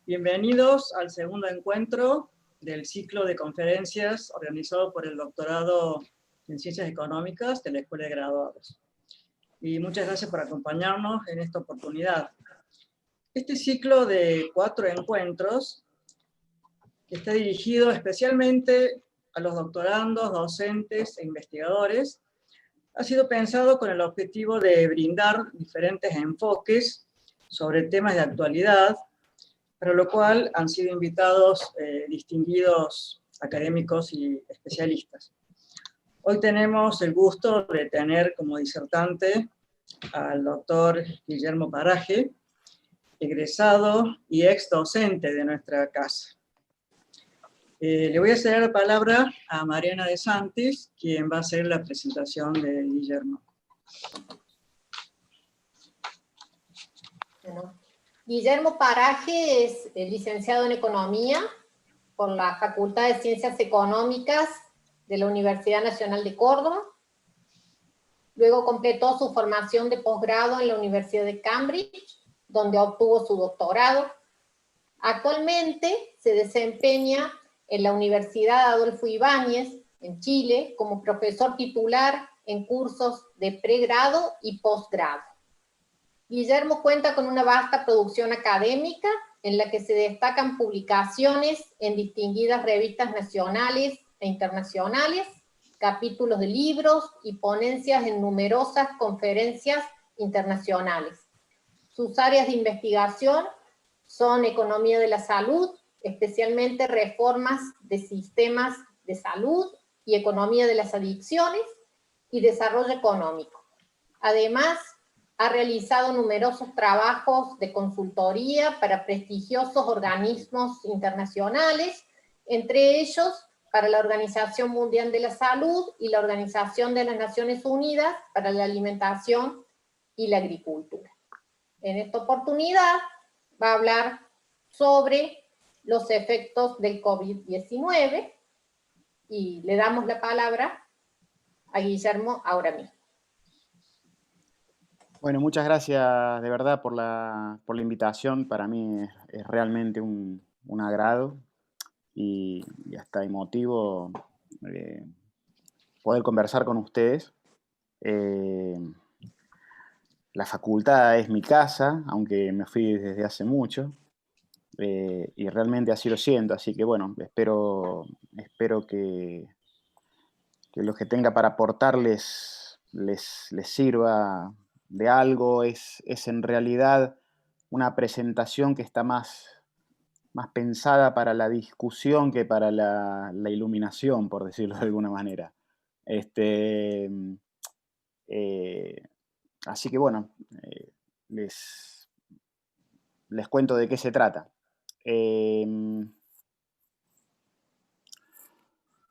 Bienvenidos al segundo encuentro del ciclo de conferencias organizado por el Doctorado en Ciencias Económicas de la Escuela de Graduados. Y muchas gracias por acompañarnos en esta oportunidad. Este ciclo de 4 encuentros, que está dirigido especialmente a los doctorandos, docentes e investigadores, ha sido pensado con el objetivo de brindar diferentes enfoques sobre temas de actualidad, para lo cual han sido invitados distinguidos académicos y especialistas. Hoy tenemos el gusto de tener como disertante al doctor Guillermo Paraje, egresado y ex docente de nuestra casa. Le voy a ceder la palabra a Mariana de Santis, quien va a hacer la presentación de Guillermo. Bueno, Guillermo Paraje es licenciado en Economía por la Facultad de Ciencias Económicas de la Universidad Nacional de Córdoba. Luego completó su formación de posgrado en la Universidad de Cambridge, donde obtuvo su doctorado. Actualmente se desempeña en la Universidad Adolfo Ibáñez, en Chile, como profesor titular en cursos de pregrado y posgrado. Guillermo cuenta con una vasta producción académica en la que se destacan publicaciones en distinguidas revistas nacionales e internacionales, capítulos de libros y ponencias en numerosas conferencias internacionales. Sus áreas de investigación son economía de la salud, especialmente reformas de sistemas de salud y economía de las adicciones y desarrollo económico. Además, ha realizado numerosos trabajos de consultoría para prestigiosos organismos internacionales, entre ellos para la Organización Mundial de la Salud y la Organización de las Naciones Unidas para la Alimentación y la Agricultura. En esta oportunidad va a hablar sobre los efectos del COVID-19 y le damos la palabra a Guillermo ahora mismo. Bueno, muchas gracias de verdad por la invitación. Para mí es realmente un agrado y hasta emotivo poder conversar con ustedes. La facultad es mi casa, aunque me fui desde hace mucho, y realmente así lo siento. Así que bueno, espero que lo que tenga para aportarles les sirva de algo. Es en realidad una presentación que está más pensada para la discusión que para la iluminación, por decirlo de alguna manera. Así que bueno, les cuento de qué se trata.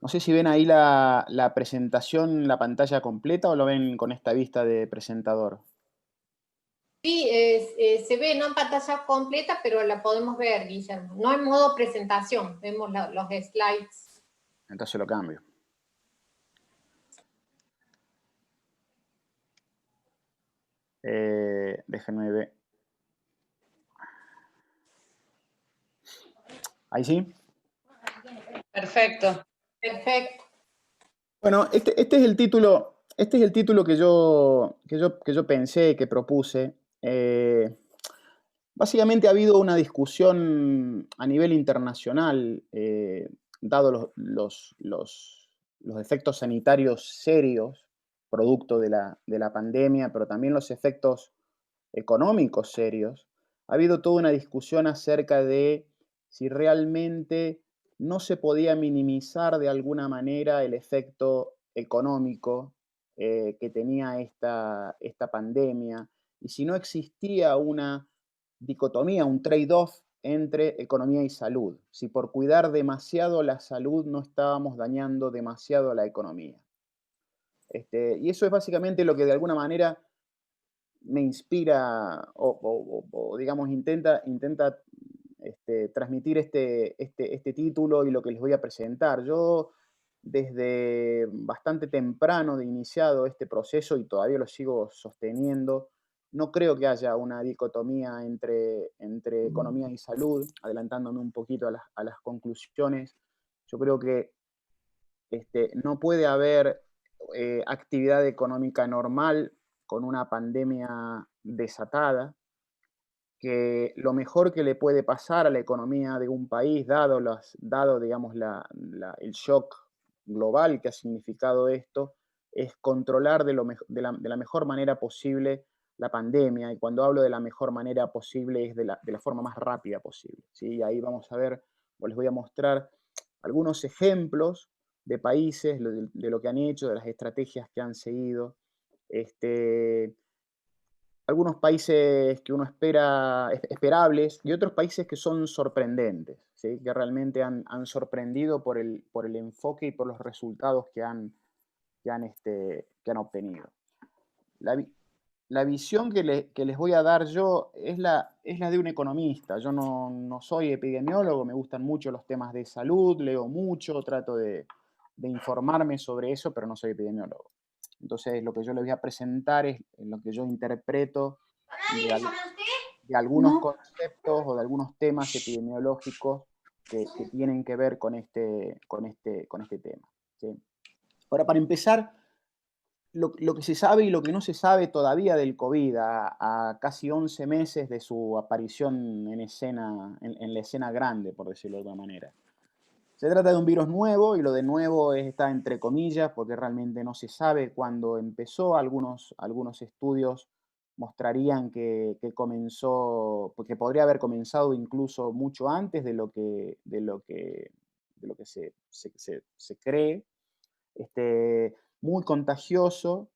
No sé si ven ahí la presentación, la pantalla completa, o lo ven con esta vista de presentador. Sí, se ve no en pantalla completa, pero la podemos ver, Guillermo. No en modo presentación, vemos los slides. Entonces lo cambio. Déjenme ver. ¿Ahí sí? Perfecto. Perfecto. Bueno, este es el título que yo pensé, que propuse. Básicamente ha habido una discusión a nivel internacional, dado los efectos sanitarios serios, producto de la pandemia, pero también los efectos económicos serios. Ha habido toda una discusión acerca de si realmente no se podía minimizar de alguna manera el efecto económico que tenía esta pandemia, y si no existía una dicotomía, un trade-off entre economía y salud, si por cuidar demasiado la salud no estábamos dañando demasiado la economía. Y eso es básicamente lo que de alguna manera me inspira o digamos, intenta transmitir este título y lo que les voy a presentar. Yo, desde bastante temprano de iniciado este proceso, y todavía lo sigo sosteniendo, no creo que haya una dicotomía entre economía y salud, adelantándome un poquito a las conclusiones. Yo creo que no puede haber actividad económica normal con una pandemia desatada, que lo mejor que le puede pasar a la economía de un país, dado digamos, el shock global que ha significado esto, es controlar de la mejor manera posible la pandemia. Y cuando hablo de la mejor manera posible es de la forma más rápida posible, ¿sí? Y ahí vamos a ver, o les voy a mostrar algunos ejemplos de países, de lo que han hecho, de las estrategias que han seguido. Algunos países que uno espera, esperables, y otros países que son sorprendentes, ¿sí? Que realmente han sorprendido por el enfoque y por los resultados que han obtenido. La visión que les voy a dar yo es la de un economista. Yo no soy epidemiólogo, me gustan mucho los temas de salud, leo mucho, trato de informarme sobre eso, pero no soy epidemiólogo. Entonces, lo que yo les voy a presentar es lo que yo interpreto de algunos conceptos o de algunos temas epidemiológicos que tienen que ver con este tema, ¿sí? Ahora, para empezar, lo que se sabe y lo que no se sabe todavía del COVID, a casi 11 meses de su aparición en la escena grande, por decirlo de alguna manera. Se trata de un virus nuevo, y lo de nuevo está entre comillas, porque realmente no se sabe cuándo empezó. Algunos estudios mostrarían que comenzó, porque podría haber comenzado incluso mucho antes de lo que se cree. Muy contagioso,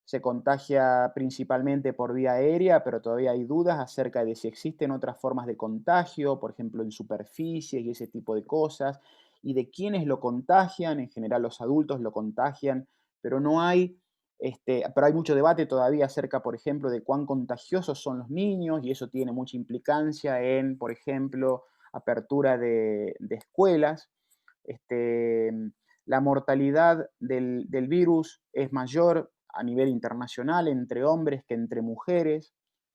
se contagia principalmente por vía aérea, pero todavía hay dudas acerca de si existen otras formas de contagio, por ejemplo en superficies y ese tipo de cosas, y de quiénes lo contagian. En general los adultos lo contagian, pero pero hay mucho debate todavía acerca, por ejemplo, de cuán contagiosos son los niños, y eso tiene mucha implicancia en, por ejemplo, apertura de escuelas. La mortalidad del virus es mayor a nivel internacional entre hombres que entre mujeres.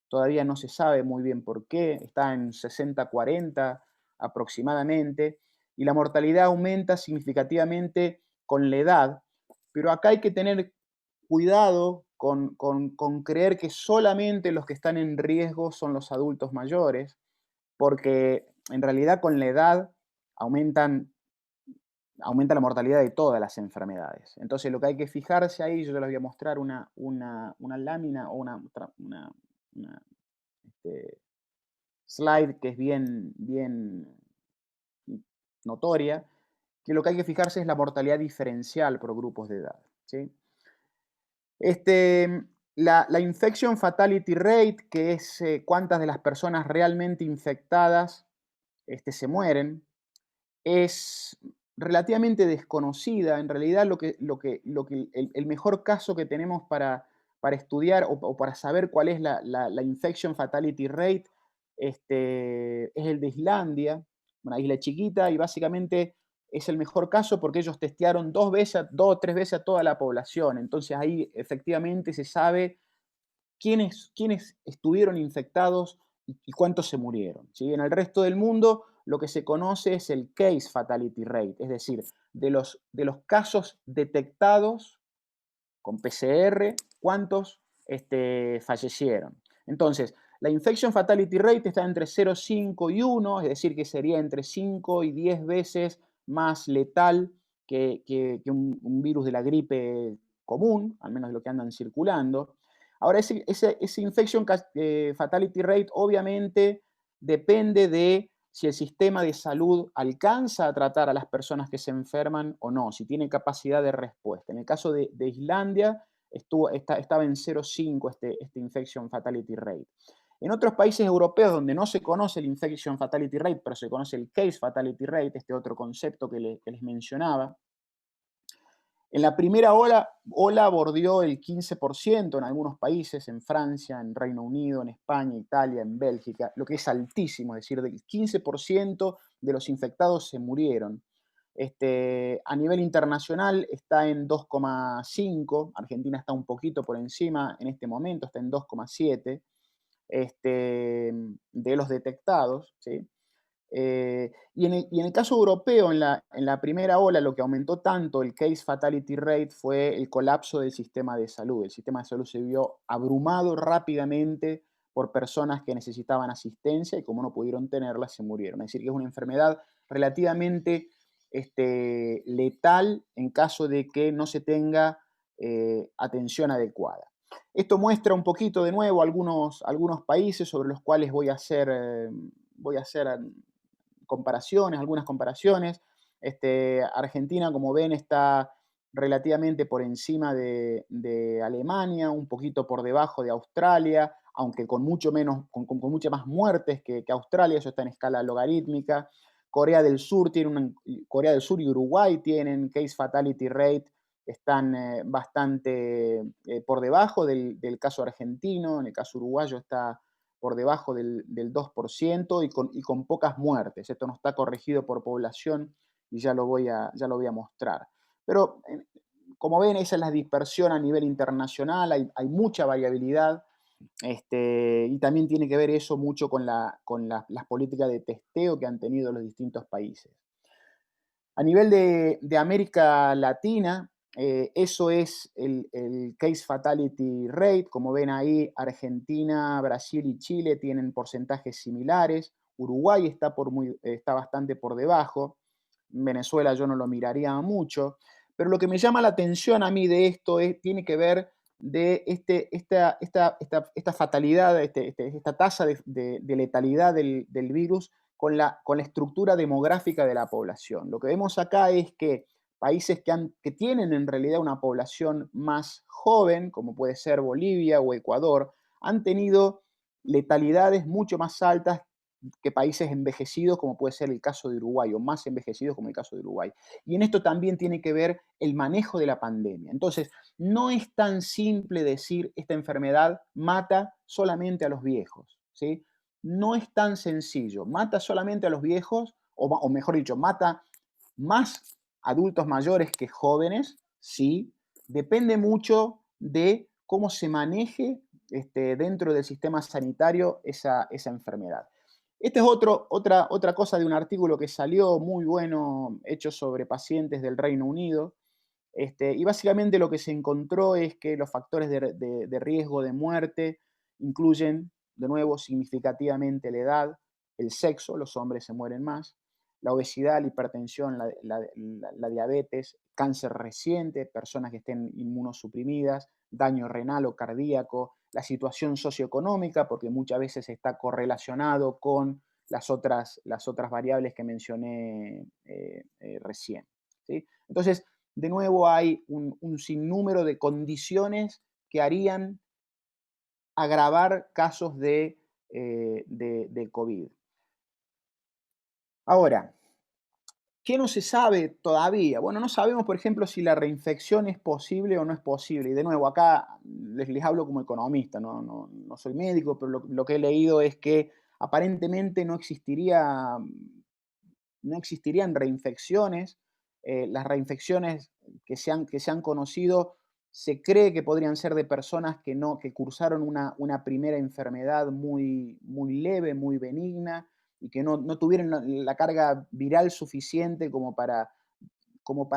Todavía no se sabe muy bien por qué, está en 60-40 aproximadamente, y la mortalidad aumenta significativamente con la edad, pero acá hay que tener cuidado con creer que solamente los que están en riesgo son los adultos mayores, porque en realidad con la edad aumenta la mortalidad de todas las enfermedades. Entonces, lo que hay que fijarse ahí, yo les voy a mostrar una lámina o una slide que es bien notoria, que lo que hay que fijarse es la mortalidad diferencial por grupos de edad, ¿sí? La infection fatality rate, que es cuántas de las personas realmente infectadas se mueren, es relativamente desconocida. En realidad, el mejor caso que tenemos para estudiar o para saber cuál es la infection fatality rate es el de Islandia, una isla chiquita, y básicamente es el mejor caso porque ellos testearon 2 o 3 veces a toda la población. Entonces ahí efectivamente se sabe quiénes estuvieron infectados y cuántos se murieron, ¿sí? En el resto del mundo lo que se conoce es el case fatality rate, es decir, de los casos detectados con PCR, cuántos fallecieron. Entonces, la infection fatality rate está entre 0,5 y 1, es decir, que sería entre 5 y 10 veces más letal que un virus de la gripe común, al menos lo que andan circulando. Ahora, ese infection fatality rate obviamente depende de si el sistema de salud alcanza a tratar a las personas que se enferman o no, si tiene capacidad de respuesta. En el caso de Islandia, estaba en 0,5 este infection fatality rate. En otros países europeos donde no se conoce el infection fatality rate, pero se conoce el case fatality rate, este otro concepto que les mencionaba, en la primera ola bordeó el 15% en algunos países, en Francia, en Reino Unido, en España, Italia, en Bélgica, lo que es altísimo, es decir, del 15% de los infectados se murieron. A nivel internacional está en 2,5, Argentina está un poquito por encima en este momento, está en 2,7. de los detectados, ¿sí? Y en el caso europeo, en la primera ola, lo que aumentó tanto el case fatality rate fue el colapso del sistema de salud. El sistema de salud se vio abrumado rápidamente por personas que necesitaban asistencia y como no pudieron tenerla, se murieron. Es decir, que es una enfermedad relativamente letal en caso de que no se tenga atención adecuada. Esto muestra un poquito de nuevo algunos países sobre los cuales voy a hacer comparaciones, algunas comparaciones. Argentina, como ven, está relativamente por encima de Alemania, un poquito por debajo de Australia, aunque con mucho menos, con muchas más muertes que Australia, eso está en escala logarítmica. Corea del Sur Corea del Sur y Uruguay tienen case fatality rate, están bastante por debajo del caso argentino. En el caso uruguayo está por debajo del 2% y con pocas muertes. Esto no está corregido por población y ya lo voy a mostrar. Pero como ven, esa es la dispersión a nivel internacional, hay mucha variabilidad, y también tiene que ver eso mucho con las políticas de testeo que han tenido los distintos países. A nivel de América Latina, eso es el case fatality rate. Como ven ahí, Argentina, Brasil y Chile tienen porcentajes similares. Uruguay está bastante por debajo. Venezuela yo no lo miraría mucho. Pero lo que me llama la atención a mí de esto tiene que ver de esta fatalidad, esta tasa de letalidad del virus con la estructura demográfica de la población. Lo que vemos acá es que países que tienen en realidad una población más joven, como puede ser Bolivia o Ecuador, han tenido letalidades mucho más altas que países envejecidos, como puede ser el caso de Uruguay, o más envejecidos como el caso de Uruguay. Y en esto también tiene que ver el manejo de la pandemia. Entonces, no es tan simple decir esta enfermedad mata solamente a los viejos, ¿sí? No es tan sencillo. Mata solamente a los viejos, o mejor dicho, mata más adultos mayores que jóvenes, sí. Depende mucho de cómo se maneje dentro del sistema sanitario esa enfermedad. Esta es otra cosa de un artículo que salió muy bueno, hecho sobre pacientes del Reino Unido. Y básicamente lo que se encontró es que los factores de riesgo de muerte incluyen, de nuevo, significativamente la edad, el sexo, los hombres se mueren más, la obesidad, la hipertensión, la diabetes, cáncer reciente, personas que estén inmunosuprimidas, daño renal o cardíaco, la situación socioeconómica, porque muchas veces está correlacionado con las otras variables que mencioné recién, ¿sí? Entonces, de nuevo hay un sinnúmero de condiciones que harían agravar casos de COVID. Ahora, ¿qué no se sabe todavía? Bueno, no sabemos, por ejemplo, si la reinfección es posible o no es posible. Y de nuevo, acá les hablo como economista, no soy médico, pero lo que he leído es que aparentemente no existirían reinfecciones. Las reinfecciones que se han conocido se cree que podrían ser de personas que cursaron una primera enfermedad muy, muy leve, muy benigna, y que no tuvieron la carga viral suficiente como para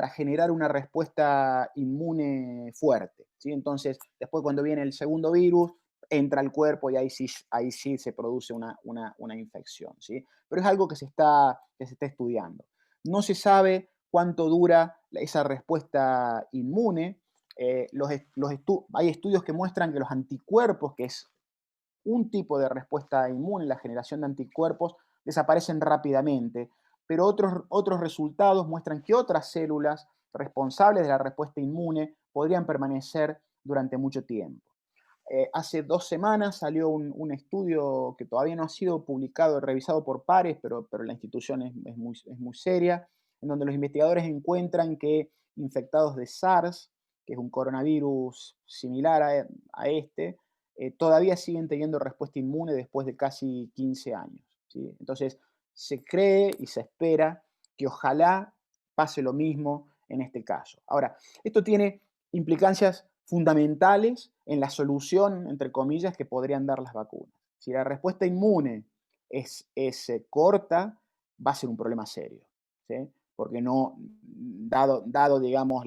generar una respuesta inmune fuerte, ¿sí? Entonces, después cuando viene el segundo virus, entra al cuerpo y ahí sí se produce una infección, ¿sí? Pero es algo que se está estudiando. No se sabe cuánto dura esa respuesta inmune. Hay estudios que muestran que los anticuerpos, que es un tipo de respuesta inmune, la generación de anticuerpos, desaparecen rápidamente, pero otros resultados muestran que otras células responsables de la respuesta inmune podrían permanecer durante mucho tiempo. Hace 2 semanas salió un estudio que todavía no ha sido publicado, revisado por pares, pero la institución es muy seria, en donde los investigadores encuentran que infectados de SARS, que es un coronavirus similar a este, todavía siguen teniendo respuesta inmune después de casi 15 años, ¿sí? Entonces, se cree y se espera que ojalá pase lo mismo en este caso. Ahora, esto tiene implicancias fundamentales en la solución, entre comillas, que podrían dar las vacunas. Si la respuesta inmune es corta, va a ser un problema serio, ¿sí? Porque no, dado digamos,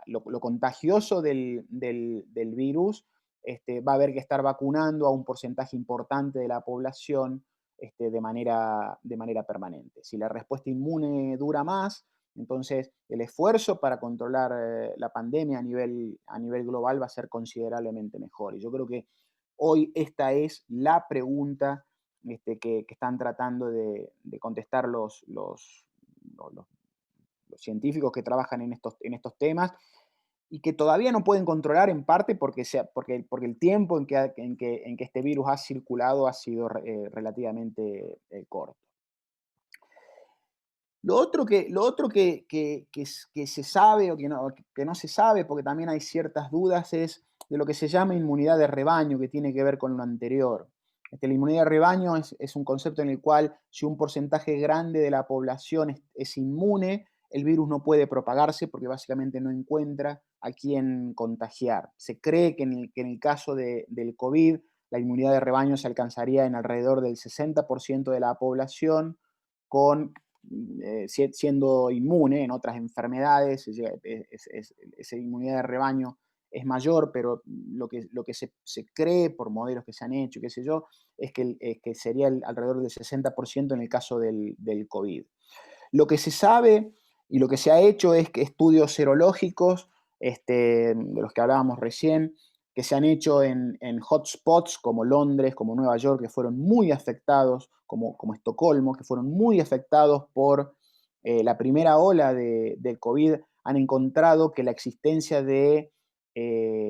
lo contagioso del virus, va a haber que estar vacunando a un porcentaje importante de la población de manera permanente. Si la respuesta inmune dura más, entonces el esfuerzo para controlar la pandemia a nivel global va a ser considerablemente mejor. Y yo creo que hoy esta es la pregunta que están tratando de contestar los científicos que trabajan en estos temas y que todavía no pueden controlar, en parte porque el tiempo en que este virus ha circulado ha sido relativamente corto. Lo otro que se sabe o que no se sabe, porque también hay ciertas dudas, es de lo que se llama inmunidad de rebaño, que tiene que ver con lo anterior. La inmunidad de rebaño es un concepto en el cual, si un porcentaje grande de la población es inmune, el virus no puede propagarse porque básicamente no encuentra a quién contagiar. Se cree que en el caso del COVID, la inmunidad de rebaño se alcanzaría en alrededor del 60% de la población, siendo inmune en otras enfermedades. Esa inmunidad de rebaño es mayor, pero lo que se cree por modelos que se han hecho, qué sé yo, es que sería alrededor del 60% en el caso del COVID. Lo que se sabe y lo que se ha hecho es que estudios serológicos, de los que hablábamos recién, que se han hecho en hotspots como Londres, como Nueva York, que fueron muy afectados, como Estocolmo, que fueron muy afectados por la primera ola de COVID, han encontrado que la existencia de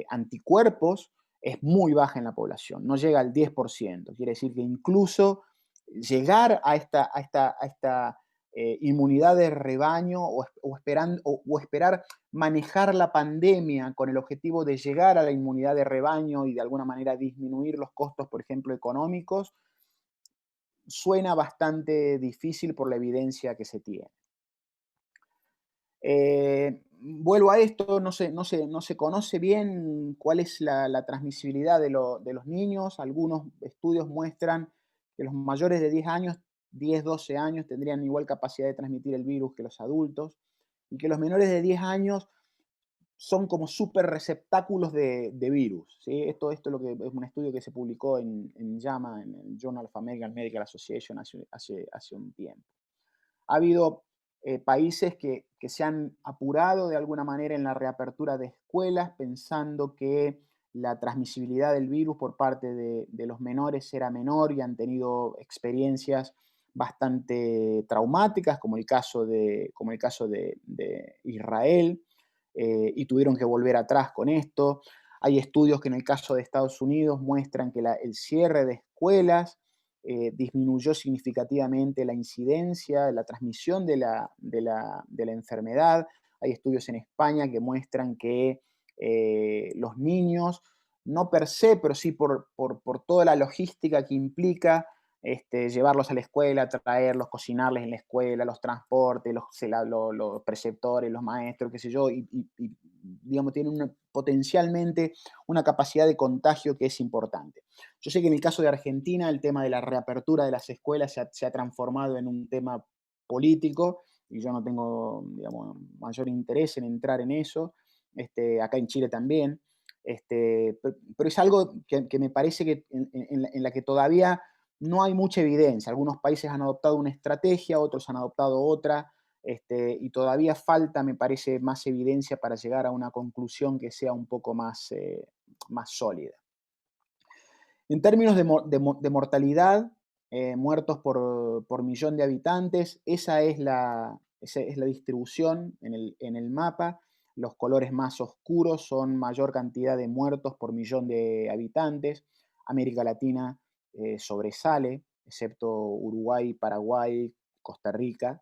anticuerpos es muy baja en la población, no llega al 10%. Quiere decir que incluso llegar a esta inmunidad de rebaño o esperar manejar la pandemia con el objetivo de llegar a la inmunidad de rebaño y de alguna manera disminuir los costos, por ejemplo, económicos, suena bastante difícil por la evidencia que se tiene. Vuelvo a esto, no se conoce bien cuál es la transmisibilidad de los niños. Algunos estudios muestran que los mayores de 10 años, 10, 12 años, tendrían igual capacidad de transmitir el virus que los adultos, y que los menores de 10 años son como super receptáculos de virus, ¿sí? Esto es lo que es un estudio que se publicó en JAMA, en el Journal of American Medical Association, hace un tiempo. Ha habido países que se han apurado de alguna manera en la reapertura de escuelas, pensando que la transmisibilidad del virus por parte de los menores era menor, y han tenido experiencias bastante traumáticas, como el caso de Israel, y tuvieron que volver atrás con esto. Hay estudios que en el caso de Estados Unidos muestran que el cierre de escuelas disminuyó significativamente la incidencia, la transmisión de la enfermedad. Hay estudios en España que muestran que los niños, no per se, pero sí por toda la logística que implica llevarlos a la escuela, traerlos, cocinarles en la escuela, los transportes, los preceptores, los maestros, qué sé yo, y digamos, tienen potencialmente una capacidad de contagio que es importante. Yo sé que en el caso de Argentina el tema de la reapertura de las escuelas se ha transformado en un tema político, y yo no tengo, digamos, mayor interés en entrar en eso. Acá en Chile también. Pero es algo que me parece que en la que todavía no hay mucha evidencia. Algunos países han adoptado una estrategia, otros han adoptado otra, y todavía falta, me parece, más evidencia para llegar a una conclusión que sea un poco más sólida. En términos de mortalidad, muertos por millón de habitantes, esa es la distribución en el mapa. Los colores más oscuros son mayor cantidad de muertos por millón de habitantes. América Latina sobresale, excepto Uruguay, Paraguay, Costa Rica.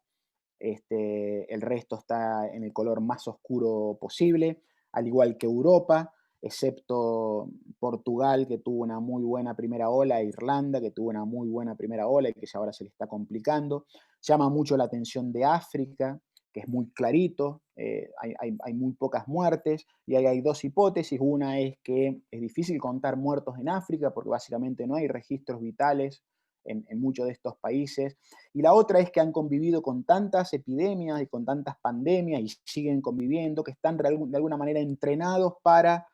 El resto está en el color más oscuro posible, al igual que Europa, excepto Portugal, que tuvo una muy buena primera ola, e Irlanda, que tuvo una muy buena primera ola y que ahora se le está complicando. Llama mucho la atención de África, que que es muy clarito, hay muy pocas muertes, y hay dos hipótesis. Una es que es difícil contar muertos en África porque básicamente no hay registros vitales en muchos de estos países, y la otra es que han convivido con tantas epidemias y con tantas pandemias y siguen conviviendo, que están de alguna manera entrenados para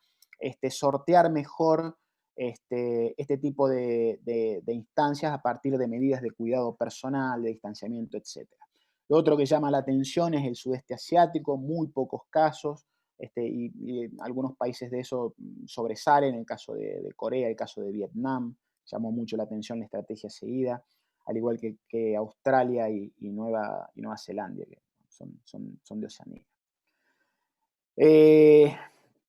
sortear mejor este tipo de instancias a partir de medidas de cuidado personal, de distanciamiento, etc. Lo otro que llama la atención es el sudeste asiático, muy pocos casos, y algunos países de eso sobresalen, el caso de Corea, el caso de Vietnam, llamó mucho la atención la estrategia seguida, al igual que Australia y Nueva Zelanda, que son de Oceanía.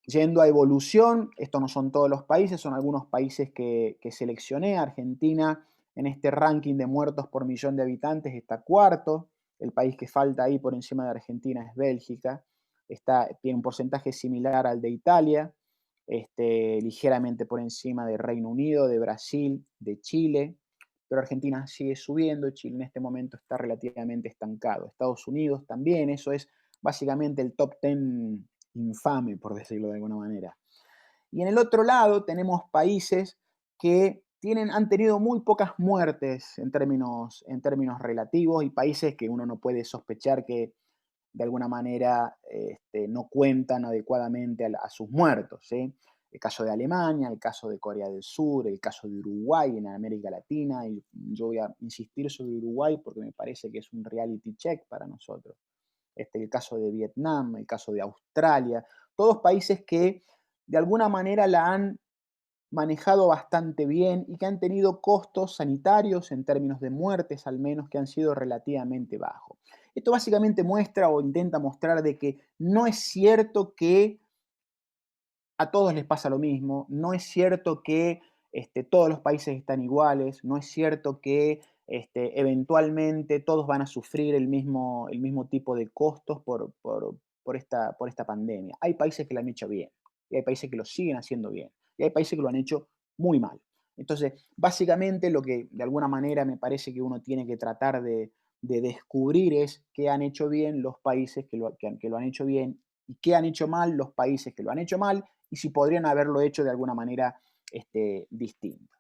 Yendo a evolución, estos no son todos los países, son algunos países que seleccioné. Argentina en este ranking de muertos por millón de habitantes está cuarto. El país que falta ahí por encima de Argentina es Bélgica. Tiene un porcentaje similar al de Italia, ligeramente por encima de Reino Unido, de Brasil, de Chile, pero Argentina sigue subiendo. Chile en este momento está relativamente estancado. Estados Unidos también, eso es básicamente el top 10 infame, por decirlo de alguna manera. Y en el otro lado tenemos países que han tenido muy pocas muertes en términos relativos, y países que uno no puede sospechar que de alguna manera no cuentan adecuadamente a sus muertos, ¿sí? El caso de Alemania, el caso de Corea del Sur, el caso de Uruguay en América Latina, y yo voy a insistir sobre Uruguay porque me parece que es un reality check para nosotros. El caso de Vietnam, el caso de Australia, todos países que de alguna manera la han manejado bastante bien y que han tenido costos sanitarios en términos de muertes al menos que han sido relativamente bajos. Esto básicamente muestra o intenta mostrar de que no es cierto que a todos les pasa lo mismo, no es cierto que todos los países están iguales, no es cierto que eventualmente todos van a sufrir el mismo tipo de costos por esta pandemia. Hay países que lo han hecho bien, y hay países que lo siguen haciendo bien, y hay países que lo han hecho muy mal. Entonces, básicamente lo que de alguna manera me parece que uno tiene que tratar de descubrir es qué han hecho bien los países que lo han hecho bien, y qué han hecho mal los países que lo han hecho mal, y si podrían haberlo hecho de alguna manera distinta.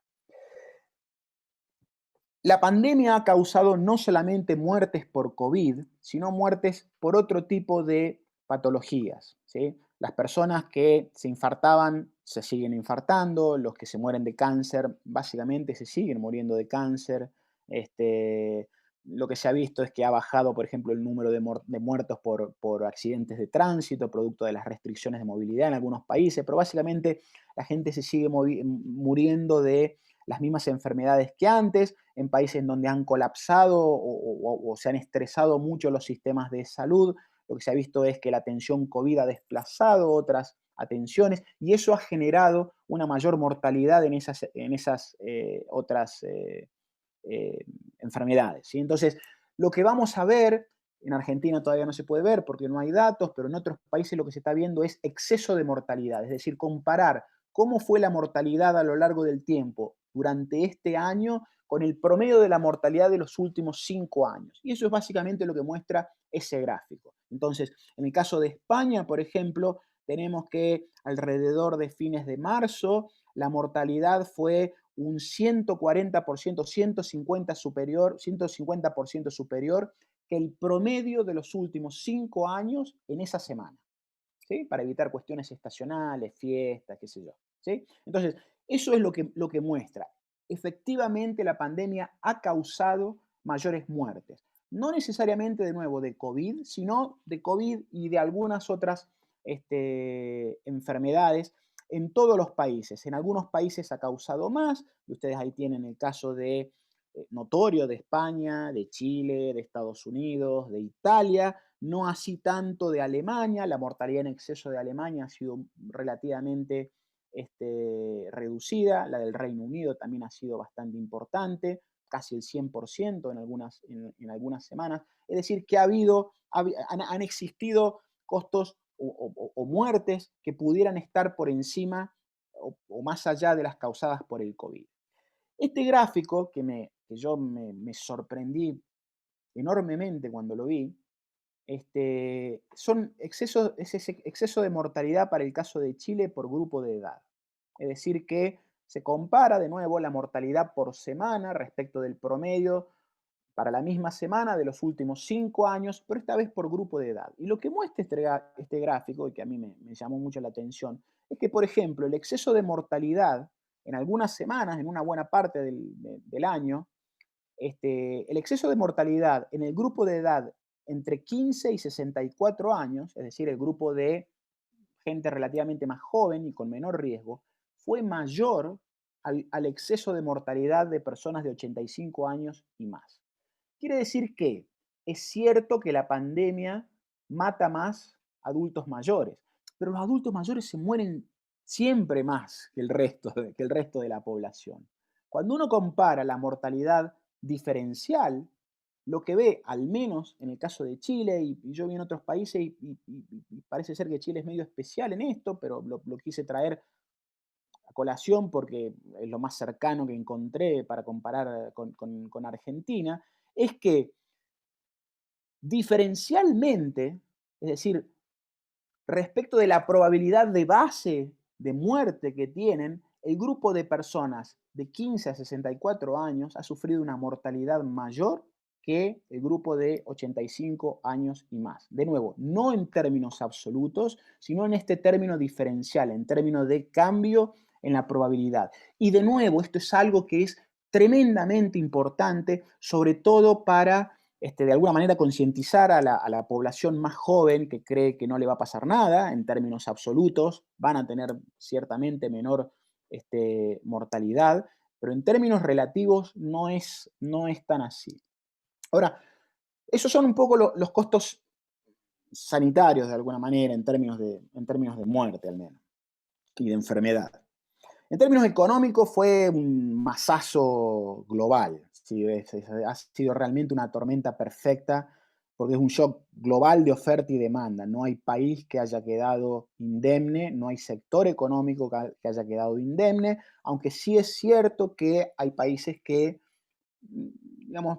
La pandemia ha causado no solamente muertes por COVID, sino muertes por otro tipo de patologías, ¿sí? Las personas que se infartaban se siguen infartando, los que se mueren de cáncer básicamente se siguen muriendo de cáncer. Lo que se ha visto es que ha bajado, por ejemplo, el número de muertos por accidentes de tránsito, producto de las restricciones de movilidad en algunos países, pero básicamente la gente se sigue muriendo de las mismas enfermedades que antes, en países en donde han colapsado o se han estresado mucho los sistemas de salud. Lo que se ha visto es que la atención COVID ha desplazado otras atenciones, y eso ha generado una mayor mortalidad en esas otras enfermedades, ¿sí? Entonces, lo que vamos a ver, en Argentina todavía no se puede ver porque no hay datos, pero en otros países lo que se está viendo es exceso de mortalidad, es decir, comparar cómo fue la mortalidad a lo largo del tiempo durante este año con el promedio de la mortalidad de los últimos 5 años. Y eso es básicamente lo que muestra ese gráfico. Entonces, en el caso de España, por ejemplo, tenemos que alrededor de fines de marzo la mortalidad fue un 140%, 150% superior que el promedio de los últimos 5 años en esa semana, ¿sí? Para evitar cuestiones estacionales, fiestas, qué sé yo, ¿sí? Entonces, eso es lo que muestra. Efectivamente, la pandemia ha causado mayores muertes. No necesariamente, de nuevo, de COVID, sino de COVID y de algunas otras enfermedades en todos los países. En algunos países ha causado más, y ustedes ahí tienen el caso notorio de España, de Chile, de Estados Unidos, de Italia, no así tanto de Alemania. La mortalidad en exceso de Alemania ha sido relativamente reducida, la del Reino Unido también ha sido bastante importante, casi el 100% en algunas semanas. Es decir, que han existido costos o muertes que pudieran estar por encima o más allá de las causadas por el COVID. Este gráfico, que yo me sorprendí enormemente cuando lo vi, es ese exceso de mortalidad para el caso de Chile por grupo de edad. Es decir, que se compara de nuevo la mortalidad por semana respecto del promedio para la misma semana de los últimos 5 años, pero esta vez por grupo de edad. Y lo que muestra este gráfico, y que a mí me llamó mucho la atención, es que, por ejemplo, el exceso de mortalidad en algunas semanas, en una buena parte del año, el exceso de mortalidad en el grupo de edad entre 15 y 64 años, es decir, el grupo de gente relativamente más joven y con menor riesgo, fue mayor al exceso de mortalidad de personas de 85 años y más. Quiere decir que es cierto que la pandemia mata más adultos mayores, pero los adultos mayores se mueren siempre más que el resto de la población. Cuando uno compara la mortalidad diferencial, lo que ve, al menos en el caso de Chile, y yo vi en otros países, y parece ser que Chile es medio especial en esto, pero lo quise traer a colación porque es lo más cercano que encontré para comparar con Argentina, es que diferencialmente, es decir, respecto de la probabilidad de base de muerte que tienen, el grupo de personas de 15 a 64 años ha sufrido una mortalidad mayor que el grupo de 85 años y más. De nuevo, no en términos absolutos, sino en este término diferencial, en términos de cambio en la probabilidad. Y de nuevo, esto es algo que es tremendamente importante, sobre todo para de alguna manera concientizar a la población más joven que cree que no le va a pasar nada en términos absolutos, van a tener ciertamente menor mortalidad, pero en términos relativos no es tan así. Ahora, esos son un poco los costos sanitarios de alguna manera en términos de muerte al menos y de enfermedad. En términos económicos fue un masazo global, ¿sí? Ha sido realmente una tormenta perfecta porque es un shock global de oferta y demanda. No hay país que haya quedado indemne, no hay sector económico que haya quedado indemne, aunque sí es cierto que hay países que, digamos,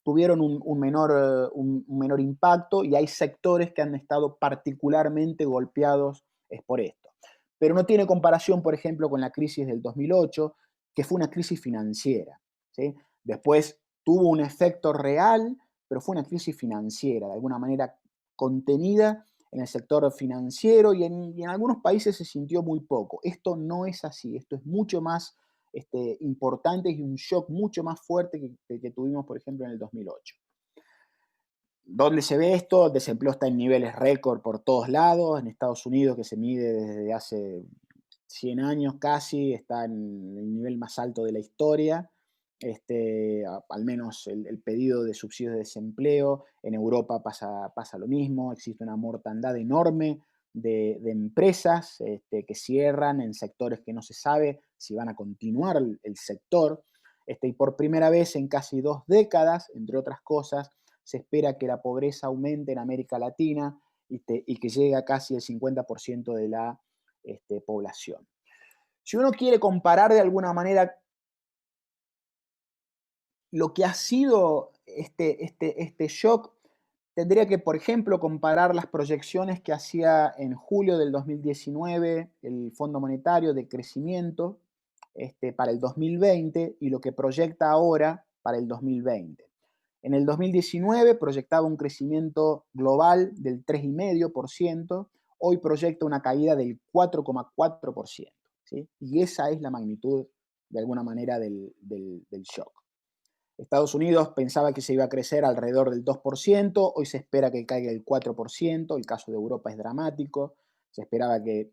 tuvieron un menor impacto y hay sectores que han estado particularmente golpeados por esto. Pero no tiene comparación, por ejemplo, con la crisis del 2008, que fue una crisis financiera, ¿sí? Después tuvo un efecto real, pero fue una crisis financiera, de alguna manera contenida en el sector financiero y en algunos países se sintió muy poco. Esto no es así, esto es mucho más importante y un shock mucho más fuerte que tuvimos, por ejemplo, en el 2008. ¿Dónde se ve esto? El desempleo está en niveles récord por todos lados. En Estados Unidos, que se mide desde hace 100 años casi, está en el nivel más alto de la historia. Al menos el pedido de subsidios de desempleo. En Europa pasa lo mismo. Existe una mortandad enorme de empresas que cierran en sectores que no se sabe si van a continuar el sector. Y por primera vez en casi 2 décadas, entre otras cosas, se espera que la pobreza aumente en América Latina y que llegue a casi el 50% de la población. Si uno quiere comparar de alguna manera lo que ha sido este shock, tendría que, por ejemplo, comparar las proyecciones que hacía en julio del 2019 el Fondo Monetario de crecimiento para el 2020 y lo que proyecta ahora para el 2020. En el 2019 proyectaba un crecimiento global del 3,5%, hoy proyecta una caída del 4,4%, ¿sí? Y esa es la magnitud, de alguna manera, del shock. Estados Unidos pensaba que se iba a crecer alrededor del 2%, hoy se espera que caiga el 4%, el caso de Europa es dramático, se esperaba que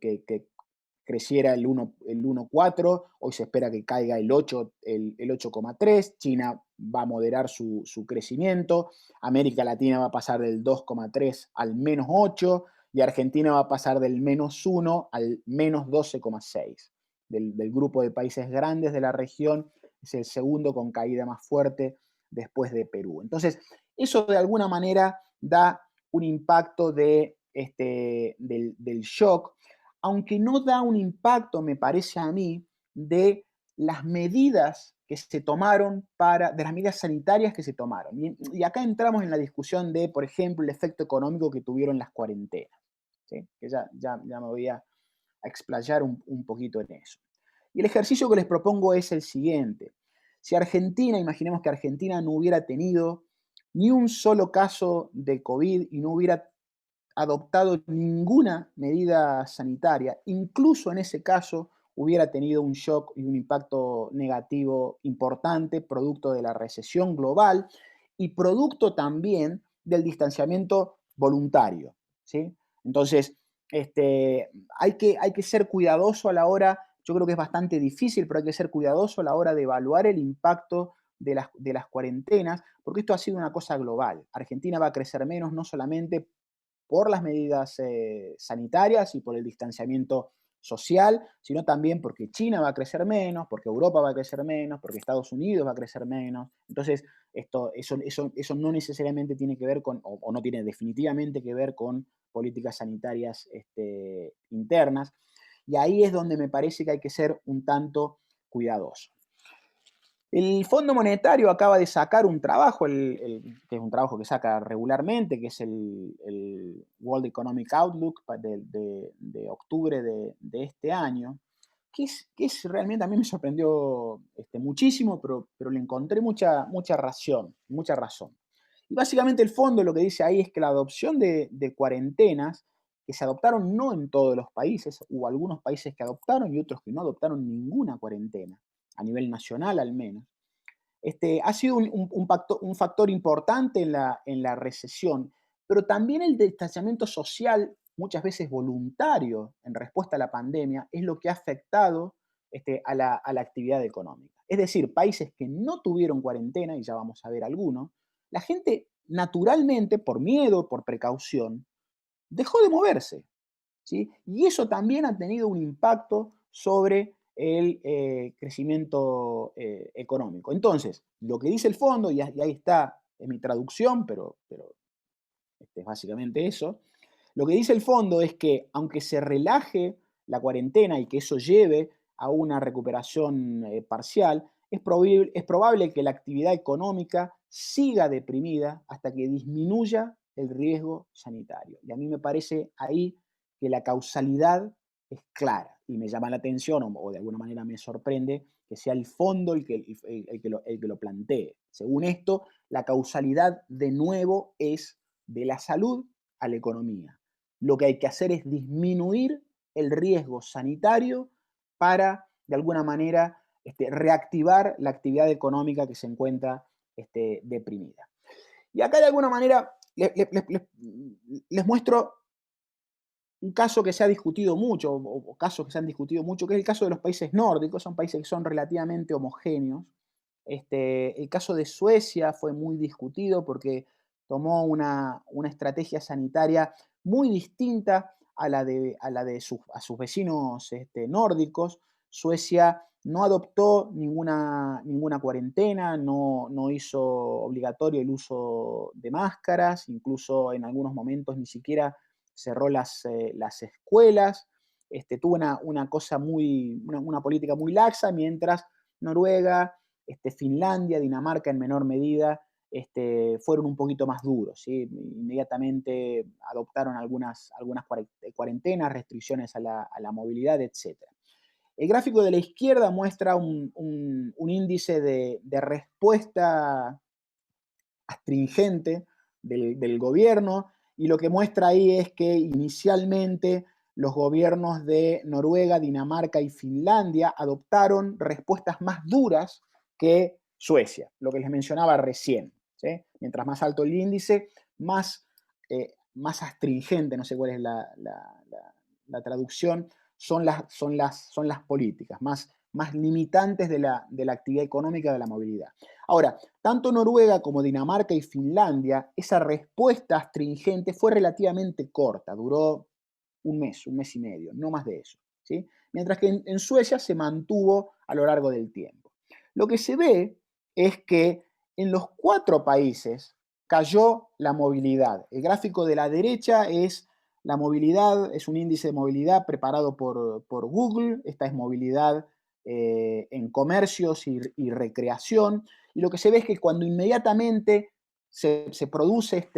creciera el 1,4, hoy se espera que caiga el 8,3, China va a moderar su crecimiento, América Latina va a pasar del 2,3 al menos 8 y Argentina va a pasar del menos 1 al menos 12,6. Del grupo de países grandes de la región es el segundo con caída más fuerte después de Perú. Entonces, eso de alguna manera da un impacto del shock, aunque no da un impacto, me parece a mí, de las medidas que se tomaron de las medidas sanitarias que se tomaron. Y acá entramos en la discusión de, por ejemplo, el efecto económico que tuvieron las cuarentenas, ¿sí? Que ya me voy a explayar un poquito en eso. Y el ejercicio que les propongo es el siguiente. Si Argentina, imaginemos que Argentina no hubiera tenido ni un solo caso de COVID y no hubiera adoptado ninguna medida sanitaria, incluso en ese caso hubiera tenido un shock y un impacto negativo importante, producto de la recesión global y producto también del distanciamiento voluntario, ¿sí? Entonces, hay que ser cuidadoso a la hora, yo creo que es bastante difícil, pero hay que ser cuidadoso a la hora de evaluar el impacto de las cuarentenas, porque esto ha sido una cosa global. Argentina va a crecer menos no solamente por las medidas sanitarias y por el distanciamiento social, sino también porque China va a crecer menos, porque Europa va a crecer menos, porque Estados Unidos va a crecer menos. Entonces, eso no necesariamente tiene que ver con, o no tiene definitivamente que ver con políticas sanitarias internas. Y ahí es donde me parece que hay que ser un tanto cuidadoso. El Fondo Monetario acaba de sacar un trabajo, que es un trabajo que saca regularmente, que es el World Economic Outlook de octubre de este año, que es realmente, a mí me sorprendió muchísimo, pero le encontré mucha razón. Y básicamente el fondo lo que dice ahí es que la adopción de cuarentenas, que se adoptaron no en todos los países, hubo algunos países que adoptaron y otros que no adoptaron ninguna cuarentena, a nivel nacional al menos, ha sido un factor importante en la recesión, pero también el distanciamiento social, muchas veces voluntario en respuesta a la pandemia, es lo que ha afectado a la actividad económica. Es decir, países que no tuvieron cuarentena, y ya vamos a ver algunos, la gente naturalmente, por miedo, por precaución, dejó de moverse, ¿sí? Y eso también ha tenido un impacto sobre el crecimiento económico. Entonces, lo que dice el fondo, y ahí está, es mi traducción, pero es básicamente eso, lo que dice el fondo es que aunque se relaje la cuarentena y que eso lleve a una recuperación parcial, es probable que la actividad económica siga deprimida hasta que disminuya el riesgo sanitario. Y a mí me parece ahí que la causalidad es clara y me llama la atención o de alguna manera me sorprende que sea el fondo el que lo plantee. Según esto, la causalidad de nuevo es de la salud a la economía. Lo que hay que hacer es disminuir el riesgo sanitario para, de alguna manera, reactivar la actividad económica que se encuentra deprimida. Y acá, de alguna manera, les muestro un caso que se ha discutido mucho, o casos que se han discutido mucho, que es el caso de los países nórdicos. Son países que son relativamente homogéneos. El caso de Suecia fue muy discutido porque tomó una estrategia sanitaria muy distinta a la de sus vecinos nórdicos. Suecia no adoptó ninguna cuarentena, no hizo obligatorio el uso de máscaras, incluso en algunos momentos ni siquiera cerró las escuelas. Tuvo una política muy laxa, mientras Noruega, Finlandia, Dinamarca en menor medida, fueron un poquito más duros, ¿sí? Inmediatamente adoptaron algunas cuarentenas, restricciones a la movilidad, etc. El gráfico de la izquierda muestra un índice de respuesta astringente del gobierno, y lo que muestra ahí es que inicialmente los gobiernos de Noruega, Dinamarca y Finlandia adoptaron respuestas más duras que Suecia, lo que les mencionaba recién, ¿sí? Mientras más alto el índice, más astringente, no sé cuál es la traducción, son las políticas, más limitantes de la actividad económica, de la movilidad. Ahora, tanto Noruega como Dinamarca y Finlandia, esa respuesta astringente fue relativamente corta, duró un mes y medio, no más de eso, ¿sí? Mientras que en Suecia se mantuvo a lo largo del tiempo. Lo que se ve es que en los 4 países cayó la movilidad. El gráfico de la derecha es la movilidad, es un índice de movilidad preparado por Google. Esta es movilidad en comercios y recreación, y lo que se ve es que cuando inmediatamente se produce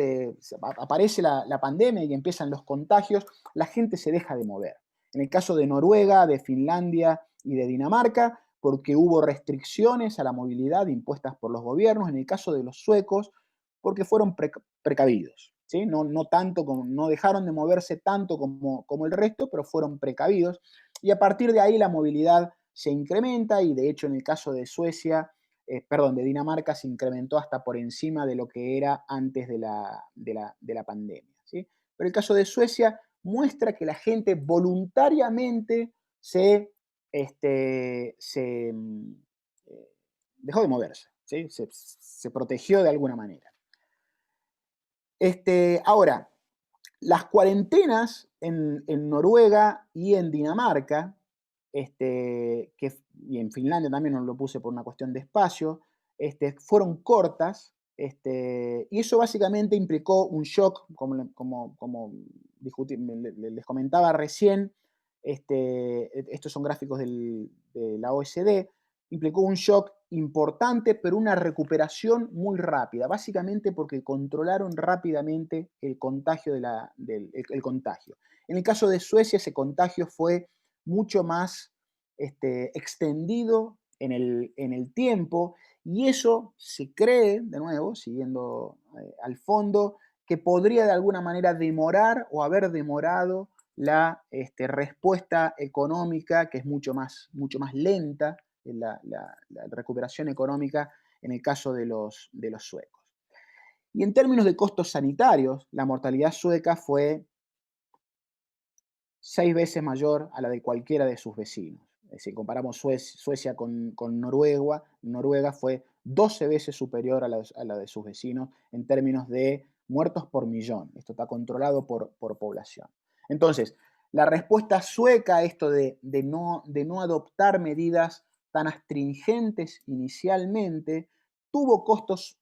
aparece la pandemia y empiezan los contagios, la gente se deja de mover. En el caso de Noruega, de Finlandia y de Dinamarca, porque hubo restricciones a la movilidad impuestas por los gobiernos. En el caso de los suecos, porque fueron precavidos, ¿sí? No dejaron de moverse tanto como el resto, pero fueron precavidos. Y a partir de ahí la movilidad se incrementa, y de hecho en el caso de de Dinamarca se incrementó hasta por encima de lo que era antes de la pandemia, ¿sí? Pero el caso de Suecia muestra que la gente voluntariamente se dejó de moverse, ¿sí? Se protegió de alguna manera. Ahora, las cuarentenas en Noruega y en Dinamarca, y en Finlandia también no lo puse por una cuestión de espacio, fueron cortas, y eso básicamente implicó un shock, como les comentaba recién. Estos son gráficos de la OECD. Implicó un shock importante, pero una recuperación muy rápida, básicamente porque controlaron rápidamente el contagio. El contagio. En el caso de Suecia, ese contagio fue mucho más extendido en el tiempo, y eso se cree, de nuevo, siguiendo al fondo, que podría de alguna manera demorar o haber demorado la respuesta económica, que es mucho más lenta, la recuperación económica en el caso de los suecos. Y en términos de costos sanitarios, la mortalidad sueca fue 6 veces mayor a la de cualquiera de sus vecinos. Si comparamos Suecia con Noruega fue 12 veces superior a la de sus vecinos en términos de muertos por millón. Esto está controlado por población. Entonces, la respuesta sueca a esto de no adoptar medidas tan astringentes inicialmente, tuvo costos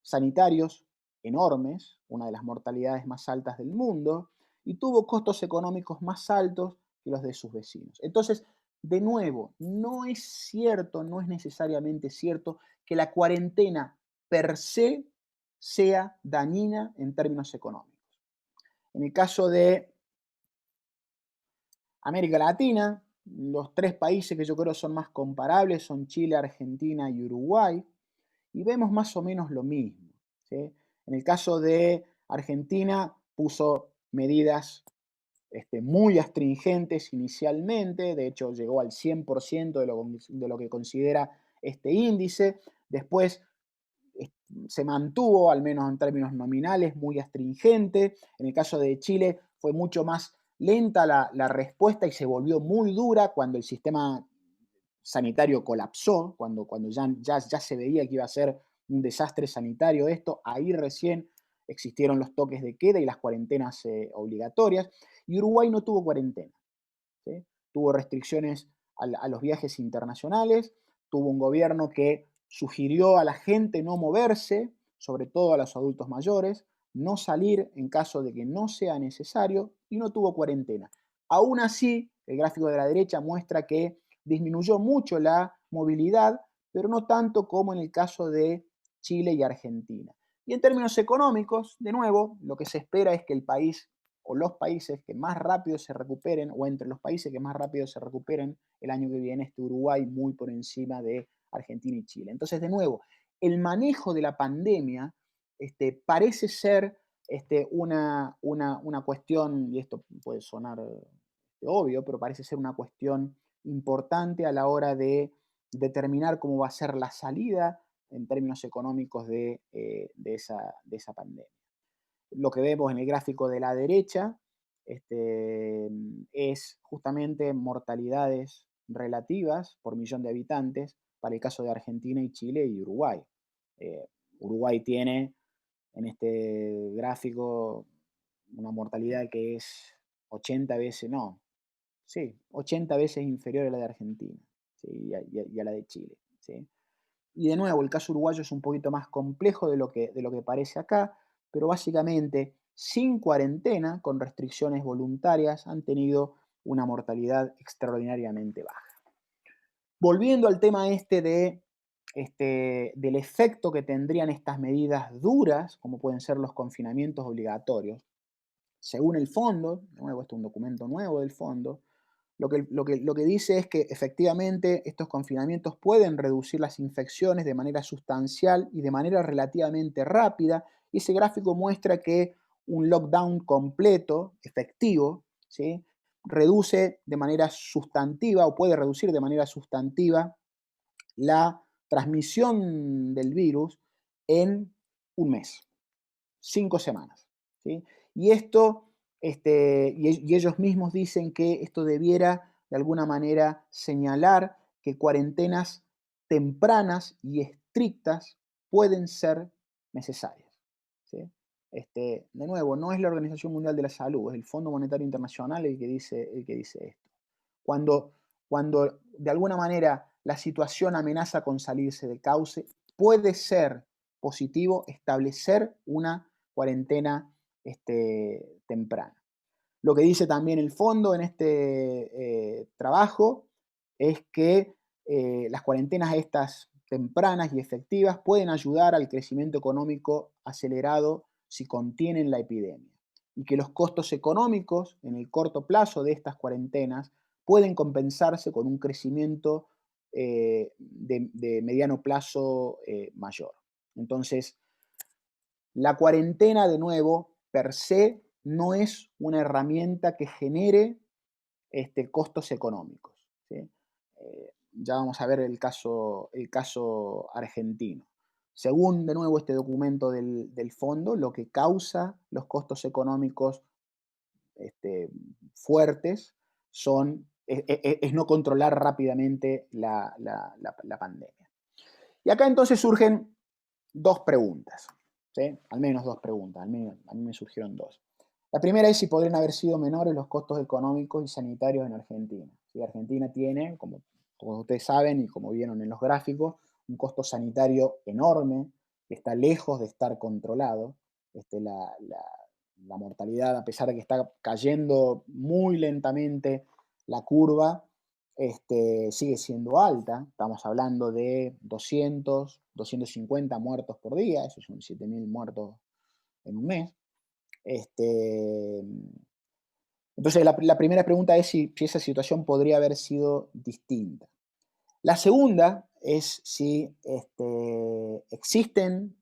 sanitarios enormes, una de las mortalidades más altas del mundo, y tuvo costos económicos más altos que los de sus vecinos. Entonces, de nuevo, no es cierto, no es necesariamente cierto que la cuarentena per se sea dañina en términos económicos. En el caso de América Latina, los 3 países que yo creo son más comparables son Chile, Argentina y Uruguay, y vemos más o menos lo mismo, ¿sí? En el caso de Argentina, puso medidas muy astringentes inicialmente, de hecho llegó al 100% de lo que considera este índice. Después se mantuvo, al menos en términos nominales, muy astringente. En el caso de Chile fue mucho más lenta la respuesta y se volvió muy dura cuando el sistema sanitario colapsó, cuando ya se veía que iba a ser un desastre sanitario esto. Ahí recién existieron los toques de queda y las cuarentenas obligatorias, y Uruguay no tuvo cuarentena, ¿sí? Tuvo restricciones a los viajes internacionales, tuvo un gobierno que sugirió a la gente no moverse, sobre todo a los adultos mayores, no salir en caso de que no sea necesario, y no tuvo cuarentena. Aún así, el gráfico de la derecha muestra que disminuyó mucho la movilidad, pero no tanto como en el caso de Chile y Argentina. Y en términos económicos, de nuevo, lo que se espera es que el país o los países que más rápido se recuperen, o entre los países que más rápido se recuperen el año que viene, Uruguay muy por encima de Argentina y Chile. Entonces, de nuevo, el manejo de la pandemia parece ser una cuestión, y esto puede sonar obvio, pero parece ser una cuestión importante a la hora de determinar cómo va a ser la salida en términos económicos de esa pandemia. Lo que vemos en el gráfico de la derecha es justamente mortalidades relativas por millón de habitantes para el caso de Argentina y Chile y Uruguay. Uruguay tiene en este gráfico una mortalidad que es 80 veces inferior a la de Argentina, ¿sí? y a la de Chile, ¿sí? Y de nuevo, el caso uruguayo es un poquito más complejo de lo que parece acá, pero básicamente, sin cuarentena, con restricciones voluntarias, han tenido una mortalidad extraordinariamente baja. Volviendo al tema del efecto que tendrían estas medidas duras, como pueden ser los confinamientos obligatorios, según el fondo, de nuevo, este es un documento nuevo del fondo, lo que dice es que efectivamente estos confinamientos pueden reducir las infecciones de manera sustancial y de manera relativamente rápida, y ese gráfico muestra que un lockdown completo, efectivo, ¿sí?, reduce de manera sustantiva o puede reducir de manera sustantiva la transmisión del virus en un mes, 5 semanas, ¿sí? Y esto, y ellos mismos dicen que esto debiera de alguna manera señalar que cuarentenas tempranas y estrictas pueden ser necesarias, ¿sí? De nuevo, no es la Organización Mundial de la Salud, es el Fondo Monetario Internacional el que dice esto. Cuando de alguna manera la situación amenaza con salirse de cauce, puede ser positivo establecer una cuarentena temprana. Lo que dice también el fondo en este trabajo es que las cuarentenas estas tempranas y efectivas pueden ayudar al crecimiento económico acelerado si contienen la epidemia, y que los costos económicos en el corto plazo de estas cuarentenas pueden compensarse con un crecimiento de mediano plazo mayor. Entonces, la cuarentena, de nuevo, per se, no es una herramienta que genere costos económicos, ¿sí? Ya vamos a ver el caso argentino. Según, de nuevo, este documento del fondo, lo que causa los costos económicos fuertes es no controlar rápidamente la pandemia. Y acá entonces surgen dos preguntas, ¿sí? Al menos dos preguntas, a mí me surgieron dos. La primera es si podrían haber sido menores los costos económicos y sanitarios en Argentina. ¿Sí? Argentina tiene, como ustedes saben y como vieron en los gráficos, un costo sanitario enorme que está lejos de estar controlado. La mortalidad, a pesar de que está cayendo muy lentamente la curva, sigue siendo alta. Estamos hablando de 200, 250 muertos por día, esos son 7.000 muertos en un mes. Entonces, la primera pregunta es si esa situación podría haber sido distinta. La segunda es si existían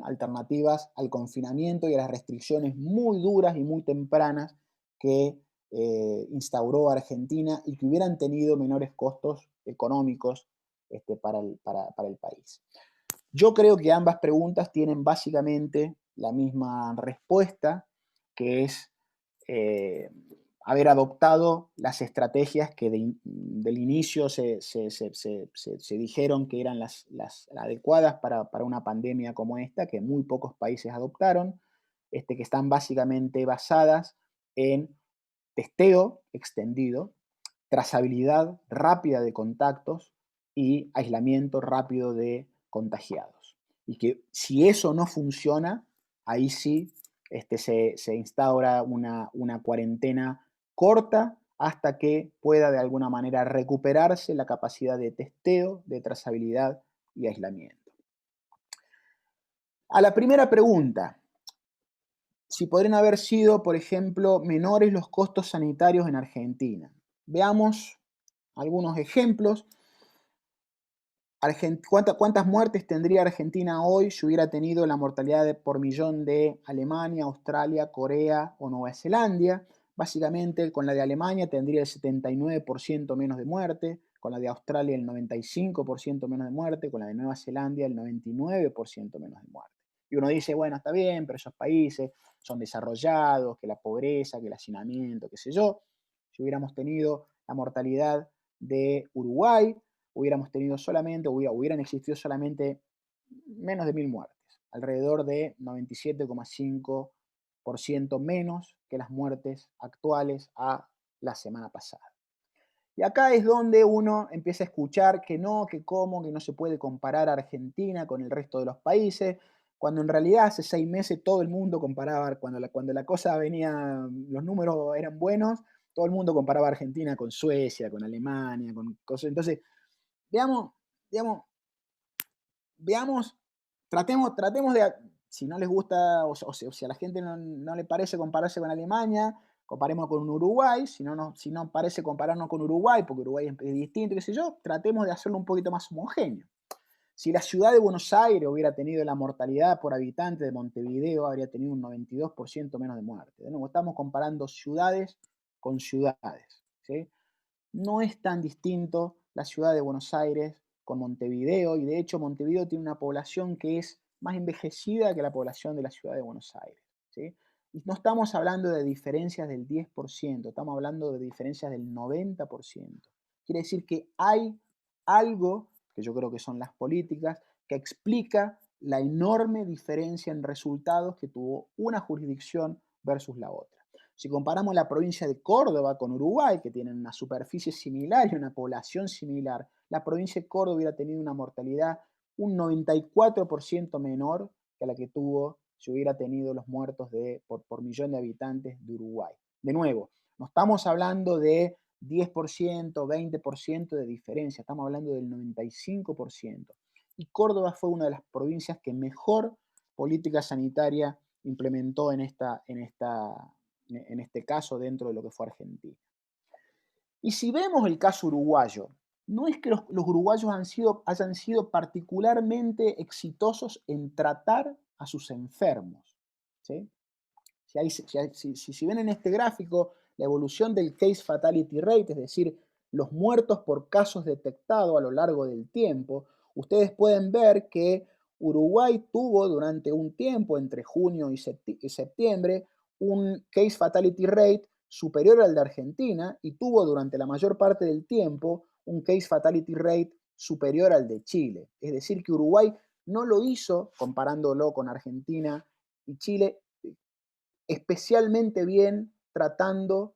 alternativas al confinamiento y a las restricciones muy duras y muy tempranas que instauró Argentina y que hubieran tenido menores costos económicos para el país. Yo creo que ambas preguntas tienen básicamente la misma respuesta, que es haber adoptado las estrategias que del inicio se dijeron que eran las adecuadas para una pandemia como esta, que muy pocos países adoptaron, que están básicamente basadas en testeo extendido, trazabilidad rápida de contactos y aislamiento rápido de contagiados. Y que si eso no funciona, ahí sí se instaura una cuarentena corta hasta que pueda de alguna manera recuperarse la capacidad de testeo, de trazabilidad y aislamiento. A la primera pregunta, si podrían haber sido, por ejemplo, menores los costos sanitarios en Argentina. Veamos algunos ejemplos. ¿Cuántas muertes tendría Argentina hoy si hubiera tenido la mortalidad por millón de Alemania, Australia, Corea o Nueva Zelanda? Básicamente, con la de Alemania tendría el 79% menos de muerte, con la de Australia el 95% menos de muerte, con la de Nueva Zelanda el 99% menos de muerte. Y uno dice, bueno, está bien, pero esos países son desarrollados, que la pobreza, que el hacinamiento, qué sé yo. Si hubiéramos tenido la mortalidad de Uruguay, hubieran existido solamente menos de 1.000 muertes, alrededor de 97,5% menos que las muertes actuales a la semana pasada. Y acá es donde uno empieza a escuchar que no se puede comparar a Argentina con el resto de los países, cuando en realidad hace 6 meses todo el mundo comparaba, cuando la cosa venía, los números eran buenos, todo el mundo comparaba a Argentina con Suecia, con Alemania, con cosas. Entonces, veamos, tratemos de, si no les gusta, o si a la gente no le parece compararse con Alemania, comparemos con Uruguay, si no parece compararnos con Uruguay, porque Uruguay es distinto, qué sé yo, tratemos de hacerlo un poquito más homogéneo. Si la ciudad de Buenos Aires hubiera tenido la mortalidad por habitante de Montevideo, habría tenido un 92% menos de muerte. De nuevo, estamos comparando ciudades con ciudades, ¿sí? No es tan distinto la ciudad de Buenos Aires con Montevideo, y de hecho Montevideo tiene una población que es más envejecida que la población de la ciudad de Buenos Aires, ¿sí? Y no estamos hablando de diferencias del 10%, estamos hablando de diferencias del 90%. Quiere decir que hay algo, que yo creo que son las políticas, que explica la enorme diferencia en resultados que tuvo una jurisdicción versus la otra. Si comparamos la provincia de Córdoba con Uruguay, que tienen una superficie similar y una población similar, la provincia de Córdoba hubiera tenido una mortalidad un 94% menor que la que tuvo si hubiera tenido los muertos por millón de habitantes de Uruguay. De nuevo, no estamos hablando de 10%, 20% de diferencia, estamos hablando del 95%. Y Córdoba fue una de las provincias que mejor política sanitaria implementó en este caso dentro de lo que fue Argentina. Y si vemos el caso uruguayo, no es que los uruguayos hayan sido particularmente exitosos en tratar a sus enfermos, ¿sí? Si ven en este gráfico la evolución del case fatality rate, es decir, los muertos por casos detectados a lo largo del tiempo, ustedes pueden ver que Uruguay tuvo durante un tiempo, entre junio y septiembre, un case fatality rate superior al de Argentina, y tuvo durante la mayor parte del tiempo un case fatality rate superior al de Chile. Es decir, que Uruguay no lo hizo, comparándolo con Argentina y Chile, especialmente bien tratando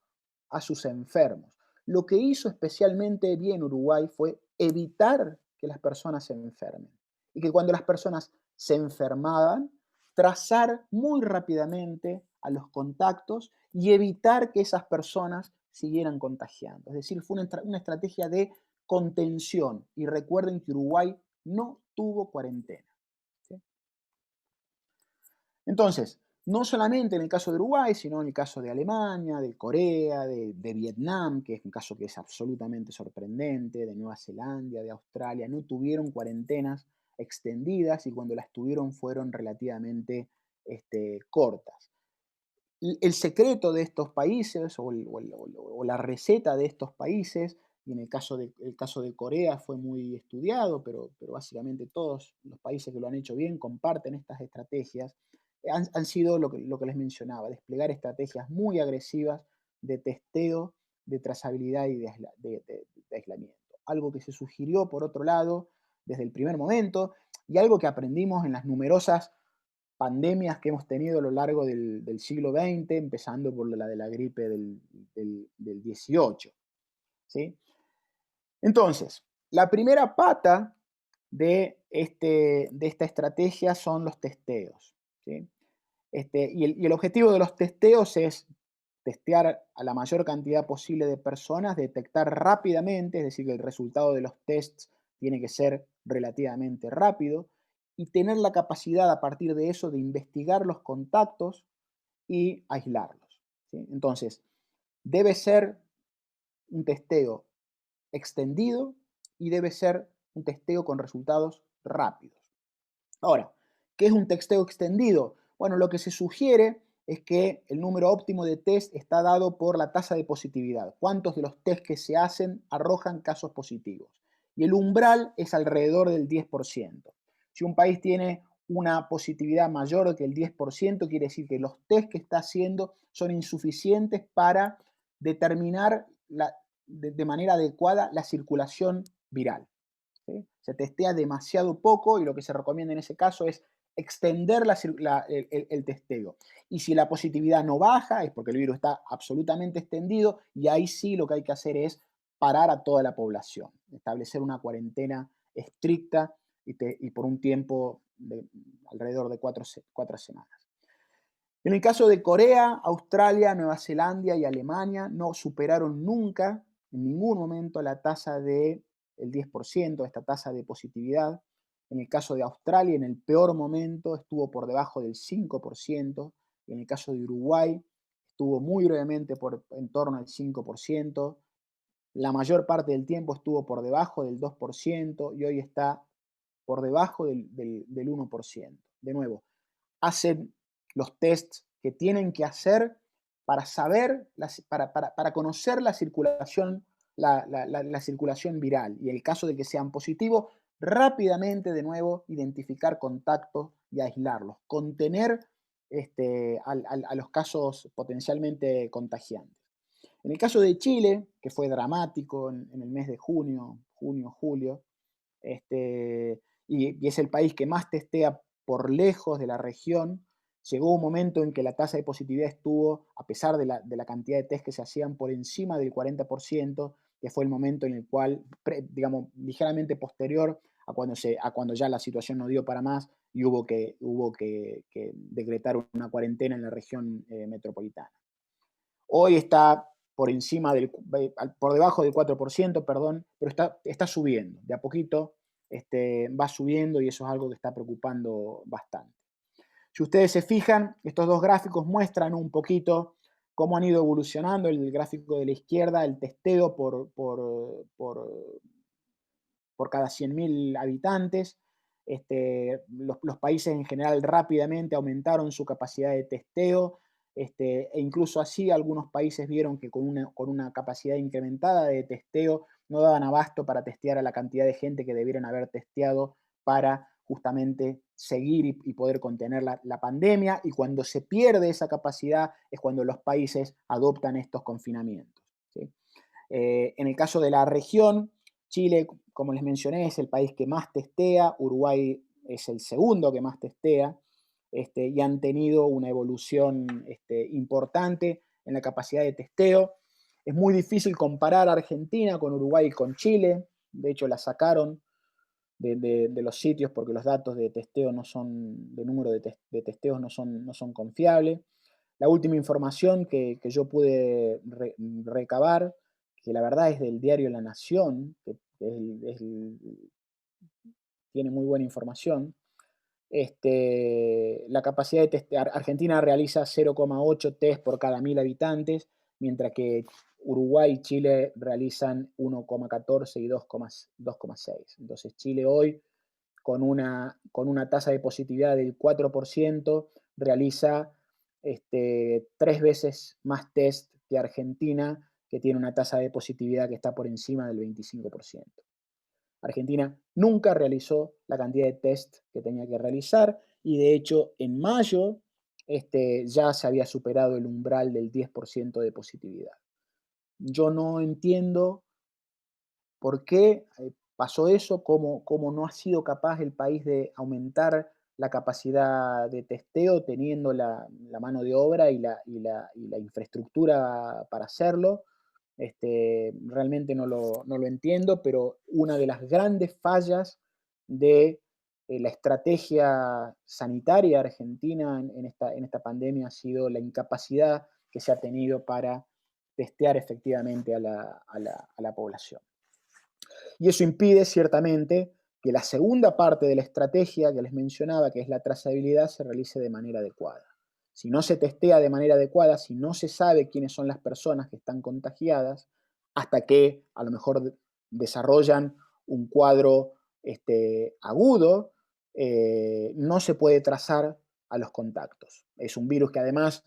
a sus enfermos. Lo que hizo especialmente bien Uruguay fue evitar que las personas se enfermen. Y que cuando las personas se enfermaban, trazar muy rápidamente a los contactos y evitar que esas personas siguieran contagiando. Es decir, fue una estrategia de contención. Y recuerden que Uruguay no tuvo cuarentena, ¿sí? Entonces, no solamente en el caso de Uruguay, sino en el caso de Alemania, de Corea, de Vietnam, que es un caso que es absolutamente sorprendente, de Nueva Zelanda, de Australia, no tuvieron cuarentenas extendidas, y cuando las tuvieron fueron relativamente cortas. El secreto de estos países, o la receta de estos países, y en el caso de Corea fue muy estudiado, pero básicamente todos los países que lo han hecho bien comparten estas estrategias, han sido lo que les mencionaba: desplegar estrategias muy agresivas de testeo, de trazabilidad y de aislamiento. Algo que se sugirió, por otro lado, desde el primer momento, y algo que aprendimos en las numerosas pandemias que hemos tenido a lo largo del siglo XX, empezando por la de la gripe del 18, ¿sí? Entonces, la primera pata de esta estrategia son los testeos, ¿sí? Y el objetivo de los testeos es testear a la mayor cantidad posible de personas, detectar rápidamente, es decir, que el resultado de los tests tiene que ser relativamente rápido, y tener la capacidad a partir de eso de investigar los contactos y aislarlos, ¿sí? Entonces, debe ser un testeo extendido y debe ser un testeo con resultados rápidos. Ahora, ¿qué es un testeo extendido? Bueno, lo que se sugiere es que el número óptimo de test está dado por la tasa de positividad. ¿Cuántos de los test que se hacen arrojan casos positivos? Y el umbral es alrededor del 10%. Si un país tiene una positividad mayor que el 10%, quiere decir que los test que está haciendo son insuficientes para determinar de manera adecuada la circulación viral, ¿sí? Se testea demasiado poco, y lo que se recomienda en ese caso es extender el testeo. Y si la positividad no baja, es porque el virus está absolutamente extendido, y ahí sí lo que hay que hacer es parar a toda la población, establecer una cuarentena estricta y por un tiempo de alrededor de 4 semanas. En el caso de Corea, Australia, Nueva Zelanda y Alemania no superaron nunca, en ningún momento, la tasa de el 10%, esta tasa de positividad. En el caso de Australia, en el peor momento, estuvo por debajo del 5%. Y en el caso de Uruguay, estuvo muy brevemente en torno al 5%. La mayor parte del tiempo estuvo por debajo del 2% y hoy está por debajo del 1%. De nuevo, hacen los tests que tienen que hacer para saber, para conocer la circulación, la circulación viral. Y en el caso de que sean positivos, rápidamente de nuevo identificar contactos y aislarlos, contener a los casos potencialmente contagiantes. En el caso de Chile, que fue dramático en el mes de junio, julio, y es el país que más testea por lejos de la región, llegó un momento en que la tasa de positividad estuvo, a pesar de la cantidad de test que se hacían, por encima del 40%, que fue el momento en el cual, digamos, ligeramente posterior a cuando ya la situación no dio para más y hubo que decretar una cuarentena en la región metropolitana. Hoy está por debajo del 4%, perdón, pero está subiendo, de a poquito va subiendo y eso es algo que está preocupando bastante. Si ustedes se fijan, estos dos gráficos muestran un poquito cómo han ido evolucionando. El gráfico de la izquierda, el testeo por cada 100.000 habitantes. Los países en general rápidamente aumentaron su capacidad de testeo, e incluso así algunos países vieron que con una capacidad incrementada de testeo no daban abasto para testear a la cantidad de gente que debieran haber testeado para justamente seguir y poder contener la pandemia, y cuando se pierde esa capacidad es cuando los países adoptan estos confinamientos, ¿sí? En el caso de la región, Chile, como les mencioné, es el país que más testea, Uruguay es el segundo que más testea, y han tenido una evolución importante en la capacidad de testeo. Es muy difícil comparar Argentina con Uruguay y con Chile, de hecho la sacaron de los sitios porque los datos de testeo de número de testeos no son confiables. La última información que yo pude recabar, que la verdad es del diario La Nación, que tiene muy buena información. La capacidad de testear, Argentina realiza 0,8 test por cada 1.000 habitantes, mientras que Uruguay y Chile realizan 1,14 y 2,6. Entonces Chile hoy, con una tasa de positividad del 4%, realiza 3 veces más test que Argentina, que tiene una tasa de positividad que está por encima del 25%. Argentina nunca realizó la cantidad de test que tenía que realizar y de hecho en mayo ya se había superado el umbral del 10% de positividad. Yo no entiendo por qué pasó eso, cómo no ha sido capaz el país de aumentar la capacidad de testeo teniendo la mano de obra y la infraestructura para hacerlo. Realmente no lo entiendo, pero una de las grandes fallas de la estrategia sanitaria argentina en esta pandemia ha sido la incapacidad que se ha tenido para testear efectivamente a la población. Y eso impide ciertamente que la segunda parte de la estrategia que les mencionaba, que es la trazabilidad, se realice de manera adecuada. Si no se testea de manera adecuada, si no se sabe quiénes son las personas que están contagiadas, hasta que a lo mejor desarrollan un cuadro agudo, no se puede trazar a los contactos. Es un virus que además,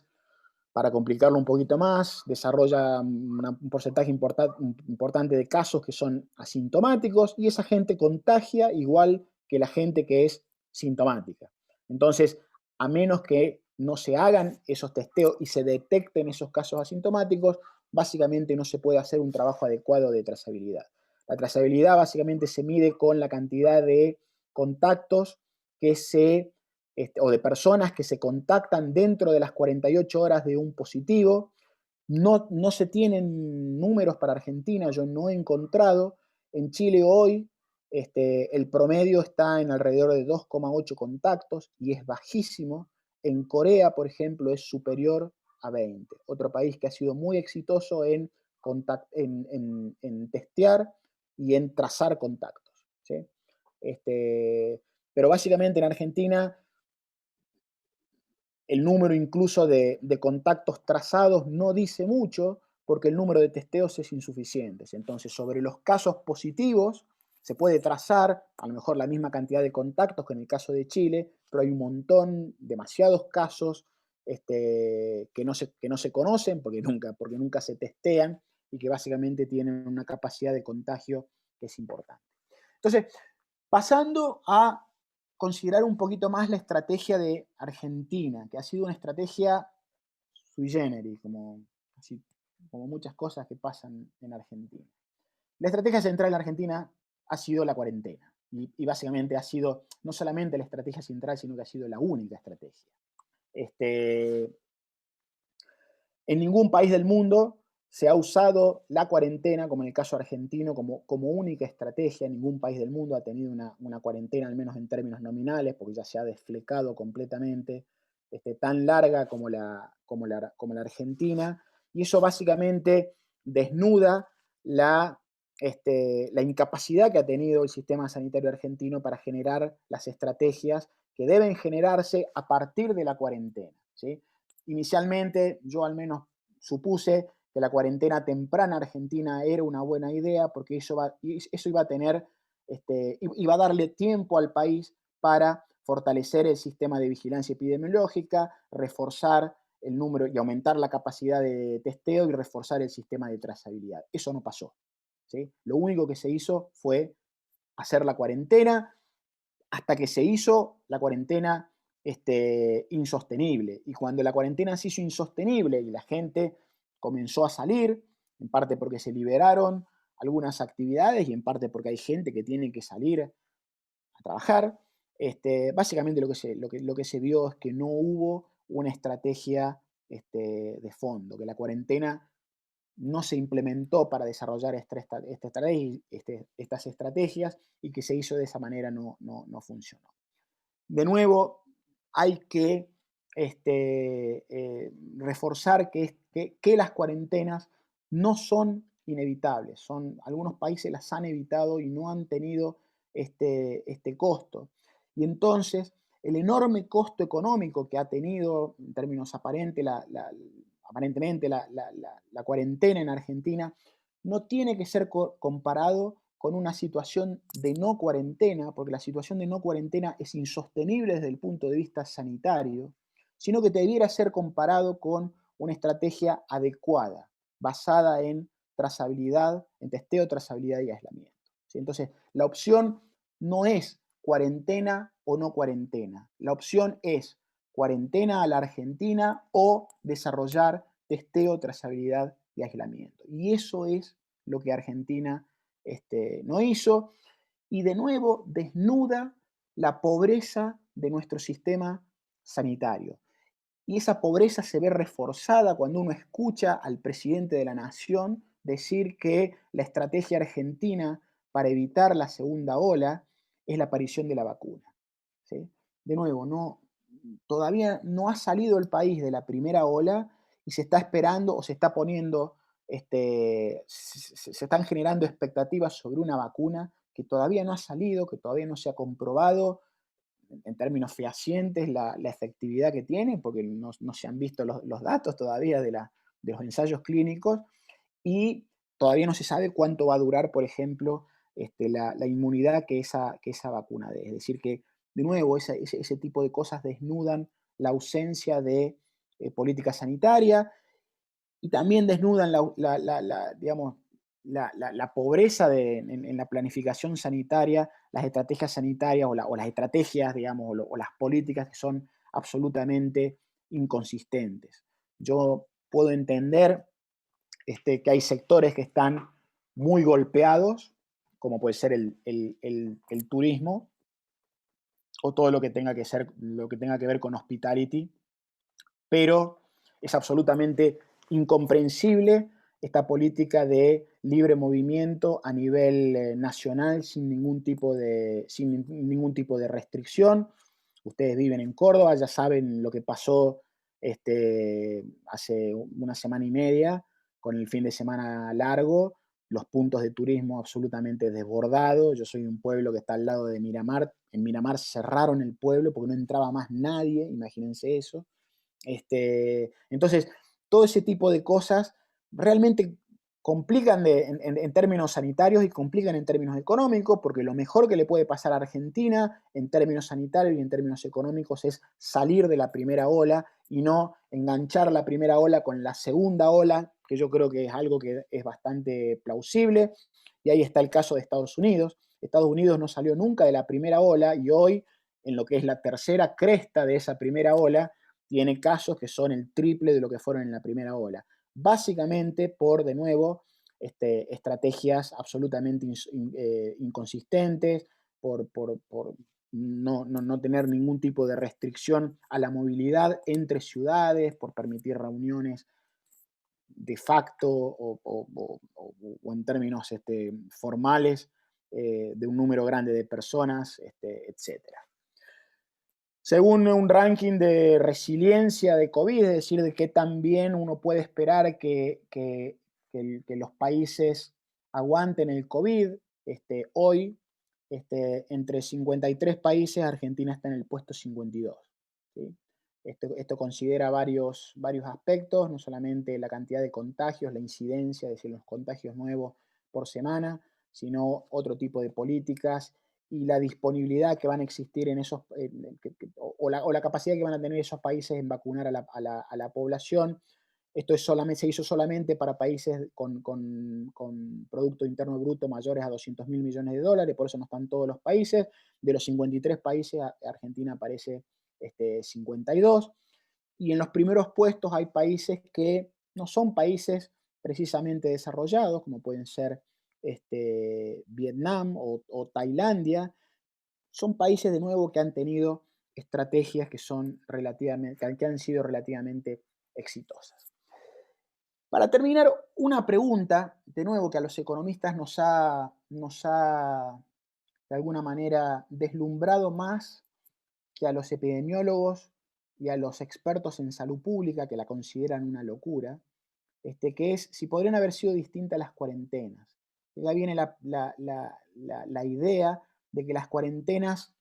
para complicarlo un poquito más, desarrolla un porcentaje importante de casos que son asintomáticos y esa gente contagia igual que la gente que es sintomática. Entonces, a menos que no se hagan esos testeos y se detecten esos casos asintomáticos, básicamente no se puede hacer un trabajo adecuado de trazabilidad. La trazabilidad básicamente se mide con la cantidad de contactos o de personas que se contactan dentro de las 48 horas de un positivo. No se tienen números para Argentina, yo no he encontrado. En Chile hoy el promedio está en alrededor de 2,8 contactos y es bajísimo. En Corea, por ejemplo, es superior a 20. Otro país que ha sido muy exitoso en testear y en trazar contactos, ¿sí? Pero básicamente en Argentina el número incluso de contactos trazados no dice mucho porque el número de testeos es insuficiente. Entonces, sobre los casos positivos se puede trazar a lo mejor la misma cantidad de contactos que en el caso de Chile, pero hay un montón, demasiados casos que no se conocen porque nunca se testean y que básicamente tienen una capacidad de contagio que es importante. Entonces, pasando a considerar un poquito más la estrategia de Argentina, que ha sido una estrategia sui generis, como muchas cosas que pasan en Argentina. La estrategia central en Argentina ha sido la cuarentena, y básicamente ha sido no solamente la estrategia central, sino que ha sido la única estrategia. En ningún país del mundo se ha usado la cuarentena, como en el caso argentino, como única estrategia. Ningún país del mundo ha tenido una cuarentena, al menos en términos nominales, porque ya se ha desflecado completamente, tan larga como la Argentina. Y eso básicamente desnuda la incapacidad que ha tenido el sistema sanitario argentino para generar las estrategias que deben generarse a partir de la cuarentena, ¿sí? Inicialmente, yo al menos supuse que la cuarentena temprana argentina era una buena idea porque eso iba a tener, iba a darle tiempo al país para fortalecer el sistema de vigilancia epidemiológica, reforzar el número y aumentar la capacidad de testeo y reforzar el sistema de trazabilidad. Eso no pasó, ¿sí? Lo único que se hizo fue hacer la cuarentena hasta que se hizo la cuarentena insostenible. Y cuando la cuarentena se hizo insostenible y la gente comenzó a salir, en parte porque se liberaron algunas actividades y en parte porque hay gente que tiene que salir a trabajar, básicamente lo que se vio es que no hubo una estrategia de fondo, que la cuarentena no se implementó para desarrollar estas estrategias y que se hizo de esa manera no funcionó. De nuevo, hay que reforzar que las cuarentenas no son inevitables. Algunos países las han evitado y no han tenido este costo. Y entonces, el enorme costo económico que ha tenido, en términos aparentemente, la cuarentena en Argentina, no tiene que ser comparado con una situación de no cuarentena, porque la situación de no cuarentena es insostenible desde el punto de vista sanitario, sino que debiera ser comparado con una estrategia adecuada, basada en trazabilidad, en testeo, trazabilidad y aislamiento. ¿Sí? Entonces, la opción no es cuarentena o no cuarentena. La opción es cuarentena a la Argentina o desarrollar testeo, trazabilidad y aislamiento. Y eso es lo que Argentina no hizo, y de nuevo desnuda la pobreza de nuestro sistema sanitario. Y esa pobreza se ve reforzada cuando uno escucha al presidente de la Nación decir que la estrategia argentina para evitar la segunda ola es la aparición de la vacuna, ¿sí? De nuevo, todavía no ha salido el país de la primera ola y se está esperando o se está poniendo, se están generando expectativas sobre una vacuna que todavía no ha salido, que todavía no se ha comprobado en términos fehacientes la efectividad que tiene, porque no se han visto los datos todavía de los ensayos clínicos, y todavía no se sabe cuánto va a durar, por ejemplo, la inmunidad que esa vacuna dé. Es decir, que de nuevo ese tipo de cosas desnudan la ausencia de política sanitaria y también desnudan digamos, la pobreza en la planificación sanitaria, las estrategias sanitarias o las estrategias, digamos, o las políticas que son absolutamente inconsistentes. Yo puedo entender que hay sectores que están muy golpeados, como puede ser el turismo o todo lo que tenga que ver con hospitality, pero es absolutamente incomprensible esta política de libre movimiento a nivel nacional sin ningún tipo de restricción. Ustedes viven en Córdoba, ya saben lo que pasó hace una semana y media con el fin de semana largo, los puntos de turismo absolutamente desbordados. Yo soy de un pueblo que está al lado de Miramar. En Miramar cerraron el pueblo porque no entraba más nadie, imagínense eso. Entonces, todo ese tipo de cosas realmente complican en términos sanitarios y complican en términos económicos, porque lo mejor que le puede pasar a Argentina en términos sanitarios y en términos económicos es salir de la primera ola y no enganchar la primera ola con la segunda ola, que yo creo que es algo que es bastante plausible. Y ahí está el caso de Estados Unidos. Estados Unidos no salió nunca de la primera ola y hoy, en lo que es la tercera cresta de esa primera ola, tiene casos que son el triple de lo que fueron en la primera ola. Básicamente por, de nuevo, estrategias absolutamente inconsistentes, por no tener ningún tipo de restricción a la movilidad entre ciudades, por permitir reuniones de facto o en términos formales de un número grande de personas, etcétera. Según un ranking de resiliencia de COVID, es decir, de qué tan bien uno puede esperar que los países aguanten el COVID, hoy, entre 53 países, Argentina está en el puesto 52. ¿Sí? Esto considera varios aspectos, no solamente la cantidad de contagios, la incidencia, es decir, los contagios nuevos por semana, sino otro tipo de políticas y la disponibilidad que van a existir en esos, o la capacidad que van a tener esos países en vacunar a la población. Esto se hizo solamente para países con Producto Interno Bruto mayores a 200.000 millones de dólares, por eso no están todos los países. De los 53 países, Argentina aparece 52. Y en los primeros puestos hay países que no son países precisamente desarrollados, como pueden ser Vietnam o Tailandia. Son países, de nuevo, que han tenido estrategias que han sido relativamente exitosas. Para terminar, una pregunta, de nuevo, que a los economistas nos ha de alguna manera deslumbrado más que a los epidemiólogos y a los expertos en salud pública, que la consideran una locura, que es si podrían haber sido distintas las cuarentenas. Ya viene la idea de que las cuarentenas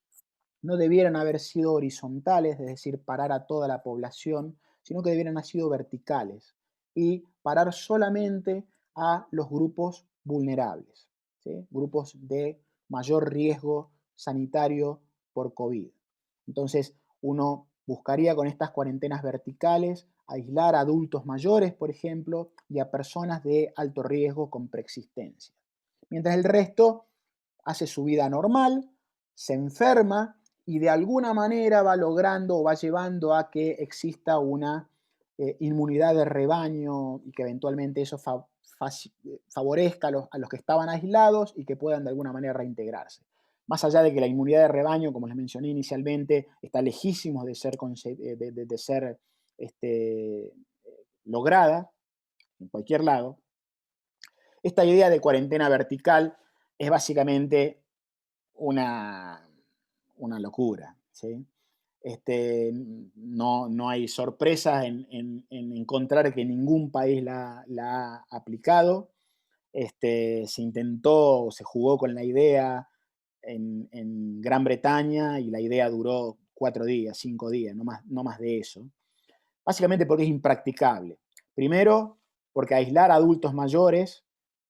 no debieran haber sido horizontales, es decir, parar a toda la población, sino que debieran haber sido verticales y parar solamente a los grupos vulnerables, ¿sí? Grupos de mayor riesgo sanitario por COVID. Entonces, uno buscaría con estas cuarentenas verticales aislar a adultos mayores, por ejemplo, y a personas de alto riesgo con preexistencia. Mientras el resto hace su vida normal, se enferma y de alguna manera va logrando o va llevando a que exista una inmunidad de rebaño y que eventualmente eso favorezca a los que estaban aislados y que puedan de alguna manera reintegrarse. Más allá de que la inmunidad de rebaño, como les mencioné inicialmente, está lejísimos de ser lograda en cualquier lado, esta idea de cuarentena vertical es básicamente una locura, ¿sí? No hay sorpresas en encontrar que ningún país la ha aplicado. Se intentó, se jugó con la idea en Gran Bretaña y la idea duró 4 días, 5 días, no más de eso. Básicamente porque es impracticable. Primero, porque aislar a adultos mayores,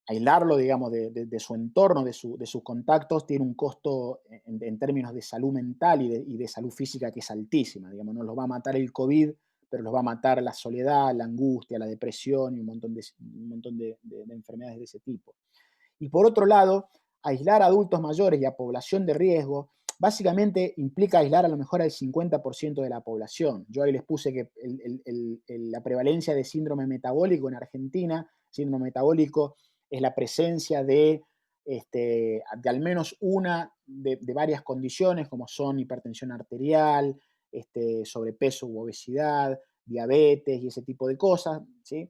aislarlo, digamos, de su entorno, de sus contactos, tiene un costo en términos de salud mental y de salud física que es altísima. Digamos, no los va a matar el COVID, pero los va a matar la soledad, la angustia, la depresión y un montón de enfermedades de ese tipo. Y por otro lado, aislar a adultos mayores y a población de riesgo básicamente implica aislar a lo mejor al 50% de la población. Yo ahí les puse que la prevalencia de síndrome metabólico en Argentina, síndrome metabólico es la presencia de al menos una de varias condiciones, como son hipertensión arterial, sobrepeso u obesidad, diabetes y ese tipo de cosas, ¿sí?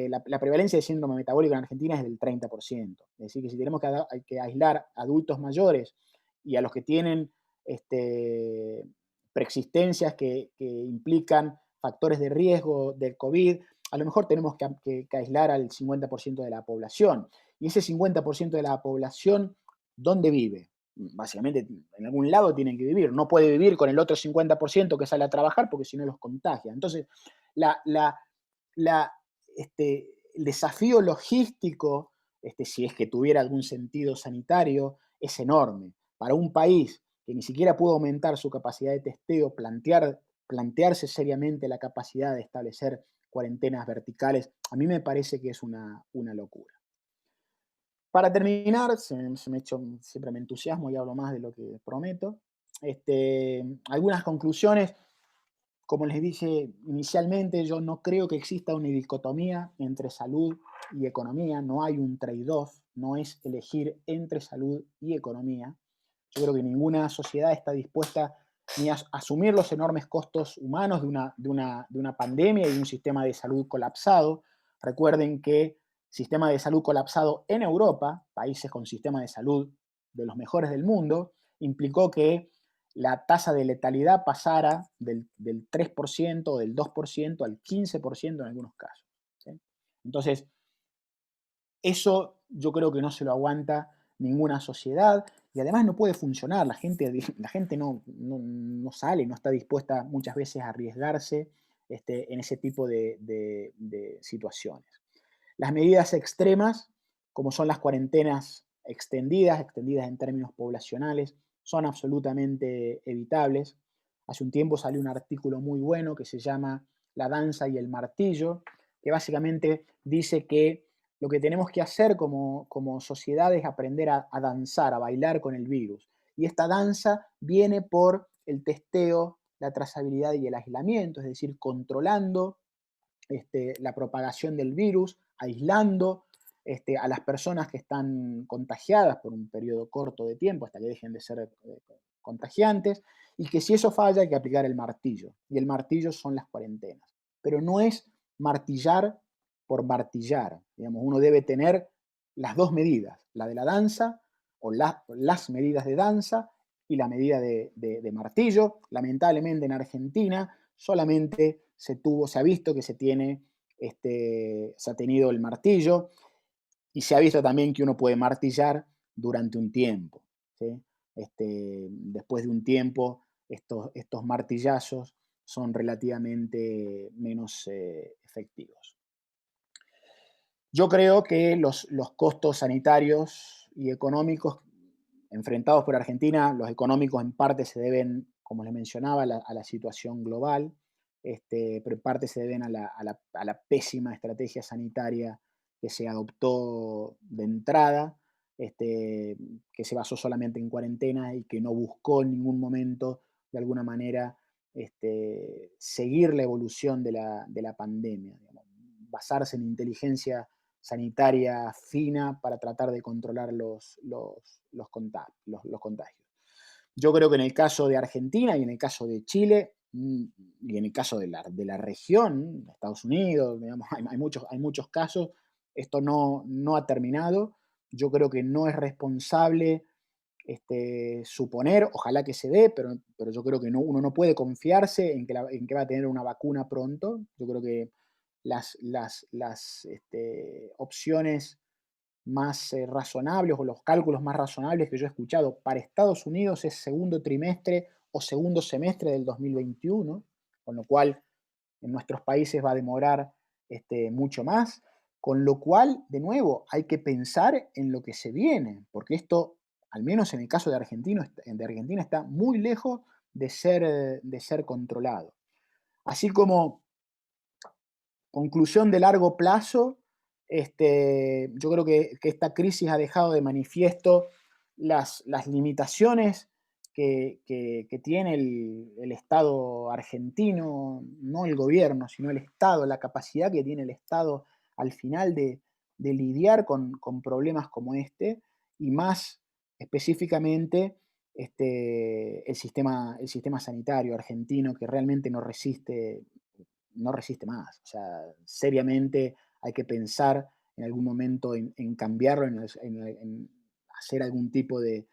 La prevalencia de síndrome metabólico en Argentina es del 30%. Es decir, que si tenemos que aislar a adultos mayores y a los que tienen preexistencias que implican factores de riesgo del COVID, a lo mejor tenemos que aislar al 50% de la población. Y ese 50% de la población, ¿dónde vive? Básicamente en algún lado tienen que vivir. No puede vivir con el otro 50% que sale a trabajar porque si no los contagia. Entonces, la, la, la, el desafío logístico, si es que tuviera algún sentido sanitario, es enorme. Para un país que ni siquiera pudo aumentar su capacidad de testeo, plantearse seriamente la capacidad de establecer cuarentenas verticales, a mí me parece que es una locura. Para terminar, siempre me entusiasmo y hablo más de lo que prometo. Algunas conclusiones. Como les dije inicialmente, yo no creo que exista una dicotomía entre salud y economía, no hay un trade-off, no es elegir entre salud y economía. Yo creo que ninguna sociedad está dispuesta ni a asumir los enormes costos humanos de una pandemia y de un sistema de salud colapsado. Recuerden que sistema de salud colapsado en Europa, países con sistema de salud de los mejores del mundo, implicó que la tasa de letalidad pasara del 3% o del 2% al 15% en algunos casos. ¿Sí? Entonces, eso yo creo que no se lo aguanta ninguna sociedad y además no puede funcionar. La gente no sale, no está dispuesta muchas veces a arriesgarse en ese tipo de situaciones. Las medidas extremas, como son las cuarentenas extendidas en términos poblacionales, son absolutamente evitables. Hace un tiempo salió un artículo muy bueno que se llama La danza y el martillo, que básicamente dice que lo que tenemos que hacer como sociedad es aprender a danzar, a bailar con el virus. Y esta danza viene por el testeo, la trazabilidad y el aislamiento, es decir, controlando la propagación del virus, aislando a las personas que están contagiadas por un periodo corto de tiempo hasta que dejen de ser contagiantes, y que si eso falla hay que aplicar el martillo, y el martillo son las cuarentenas. Pero no es martillar por martillar, digamos, uno debe tener las dos medidas, la de la danza o las medidas de danza y la medida de martillo. Lamentablemente en Argentina solamente se ha visto que se ha tenido el martillo y se ha visto también que uno puede martillar durante un tiempo. ¿Sí? Después de un tiempo, estos martillazos son relativamente menos efectivos. Yo creo que los costos sanitarios y económicos enfrentados por Argentina, los económicos en parte se deben, como les mencionaba, a la situación global, pero en parte se deben a la pésima estrategia sanitaria que se adoptó de entrada, que se basó solamente en cuarentena y que no buscó en ningún momento, de alguna manera, seguir la evolución de la pandemia, digamos, basarse en inteligencia sanitaria fina para tratar de controlar los contagios. Yo creo que en el caso de Argentina y en el caso de Chile y en el caso de la región, Estados Unidos, digamos, hay muchos casos, esto no ha terminado. Yo creo que no es responsable suponer, ojalá que se dé, pero yo creo que uno no puede confiarse en que va a tener una vacuna pronto. Yo creo que las opciones más razonables o los cálculos más razonables que yo he escuchado para Estados Unidos es segundo trimestre o segundo semestre del 2021, con lo cual en nuestros países va a demorar mucho más, con lo cual, de nuevo, hay que pensar en lo que se viene, porque esto, al menos en el caso de Argentina está muy lejos de ser controlado. Así como conclusión de largo plazo, yo creo que esta crisis ha dejado de manifiesto las limitaciones que tiene el Estado argentino, no el gobierno, sino el Estado, la capacidad que tiene el Estado al final de lidiar con problemas como este, y más específicamente el sistema sanitario argentino, que realmente no resiste más. O sea, seriamente hay que pensar en algún momento en cambiarlo, en hacer algún tipo de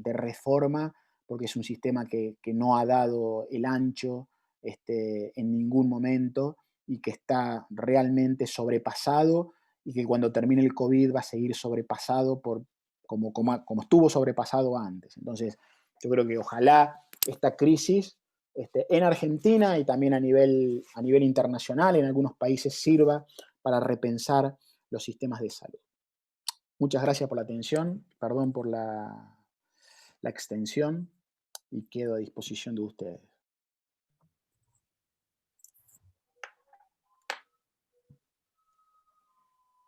reforma, porque es un sistema que no ha dado el ancho en ningún momento y que está realmente sobrepasado y que cuando termine el COVID va a seguir sobrepasado como estuvo sobrepasado antes. Entonces, yo creo que ojalá esta crisis en Argentina y también a nivel internacional, en algunos países, sirva para repensar los sistemas de salud. Muchas gracias por la atención, perdón por la extensión, y quedo a disposición de ustedes.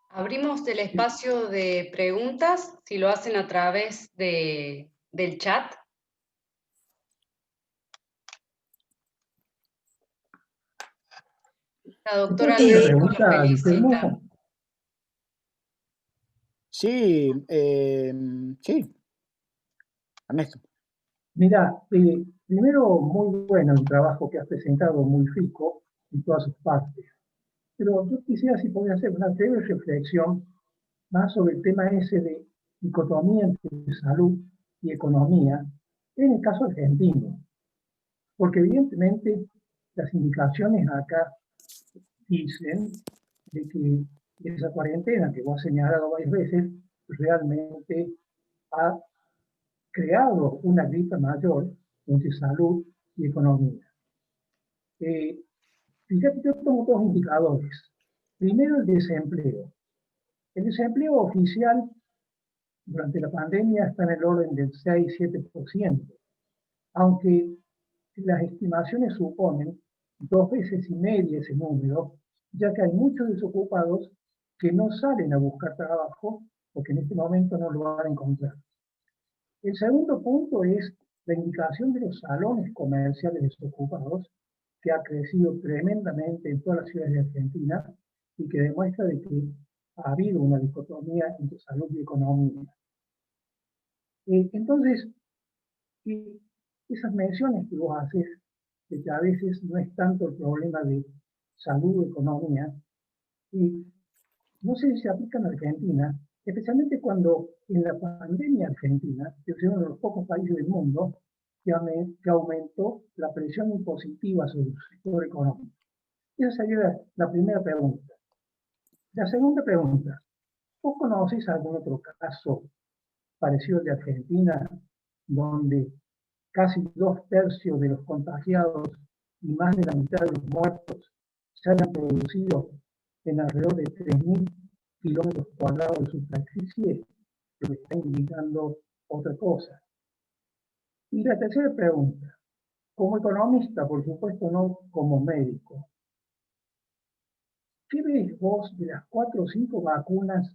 Abrimos el espacio de preguntas, si lo hacen a través del chat. La doctora Ludovico lo felicita. Sí, sí. Ernesto. Mira, primero, muy bueno el trabajo que has presentado, muy rico en todas sus partes. Pero yo quisiera, si podía hacer una breve reflexión más sobre el tema ese de dicotomía entre salud y economía, en el caso argentino. Porque evidentemente las indicaciones acá dicen de que esa cuarentena que vos has señalado varias veces realmente ha creado una grieta mayor entre salud y economía. Fíjate, yo tomo dos indicadores. Primero, el desempleo. El desempleo oficial durante la pandemia está en el orden del 6-7%, aunque las estimaciones suponen 2,5 veces ese número, ya que hay muchos desocupados que no salen a buscar trabajo porque en este momento no lo van a encontrar. El segundo punto es la indicación de los salones comerciales desocupados, que ha crecido tremendamente en todas las ciudades de Argentina y que demuestra de que ha habido una dicotomía entre salud y economía. Entonces, esas menciones que vos haces, de que a veces no es tanto el problema de salud o economía, no sé si se aplica en Argentina, especialmente cuando en la pandemia argentina, que es uno de los pocos países del mundo, que aumentó la presión impositiva sobre el sector económico. Esa sería la primera pregunta. La segunda pregunta, ¿vos conocés algún otro caso parecido al de Argentina, donde casi 2/3 de los contagiados y más de la mitad de los muertos se hayan producido en alrededor de 3.000 kilómetros cuadrados de superficie, lo que está indicando otra cosa? Y la tercera pregunta, como economista, por supuesto, no como médico, ¿qué ves vos de las 4 o 5 vacunas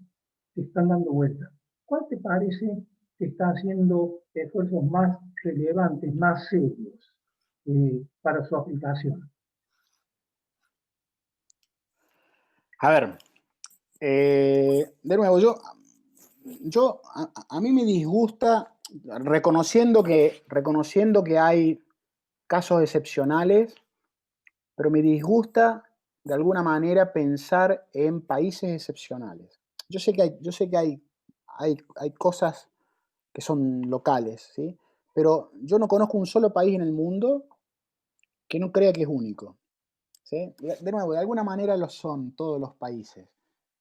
que están dando vuelta? ¿Cuál te parece que está haciendo esfuerzos más relevantes, más serios para su aplicación? A ver, de nuevo, a mí me disgusta, reconociendo que hay casos excepcionales, pero me disgusta de alguna manera pensar en países excepcionales. Yo sé que hay cosas que son locales, ¿sí? Pero yo no conozco un solo país en el mundo que no crea que es único, ¿sí? De nuevo, de alguna manera lo son todos los países,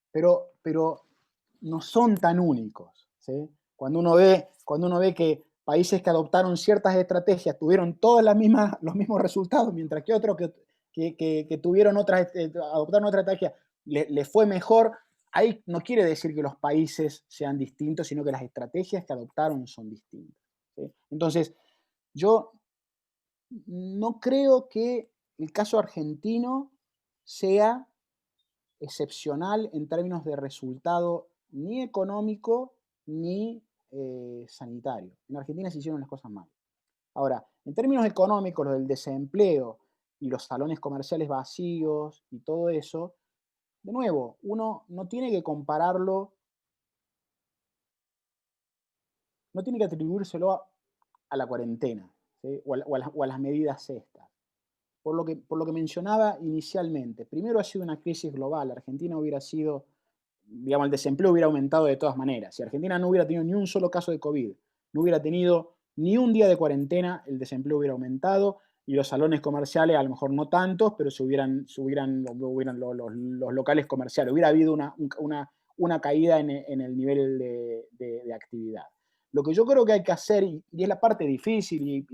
pero no son tan únicos, ¿sí? Cuando uno ve que países que adoptaron ciertas estrategias tuvieron todos los mismos resultados, mientras que otros que tuvieron adoptaron otra estrategia les fue mejor, ahí no quiere decir que los países sean distintos, sino que las estrategias que adoptaron son distintas, ¿sí? Entonces, yo no creo que el caso argentino sea excepcional en términos de resultado ni económico ni sanitario. En Argentina se hicieron las cosas mal. Ahora, en términos económicos, lo del desempleo y los salones comerciales vacíos y todo eso, de nuevo, uno no tiene que compararlo, no tiene que atribuírselo a la cuarentena, ¿sí? o a las medidas estas. Por lo que mencionaba inicialmente, primero ha sido una crisis global. Argentina hubiera sido, digamos, el desempleo hubiera aumentado de todas maneras. Si Argentina no hubiera tenido ni un solo caso de COVID, no hubiera tenido ni un día de cuarentena, el desempleo hubiera aumentado. y los salones comerciales a lo mejor no tantos, pero se hubieran los locales comerciales, hubiera habido una caída en el nivel de actividad. Lo que yo creo que hay que hacer, y es la parte difícil, y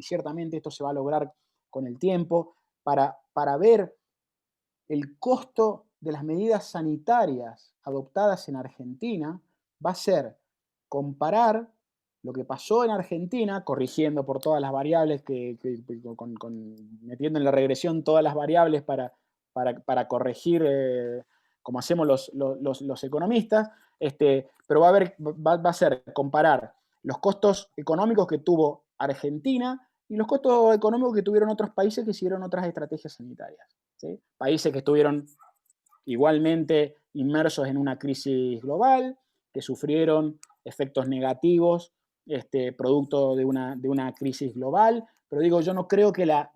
ciertamente esto se va a lograr con el tiempo, para ver el costo de las medidas sanitarias adoptadas en Argentina, va a ser comparar lo que pasó en Argentina, corrigiendo por todas las variables, metiendo en la regresión todas las variables para corregir, como hacemos los economistas, pero va a ser comparar los costos económicos que tuvo Argentina y los costos económicos que tuvieron otros países que siguieron otras estrategias sanitarias, ¿sí? Países que estuvieron igualmente inmersos en una crisis global, que sufrieron efectos negativos producto de una crisis global, pero digo, yo no creo que la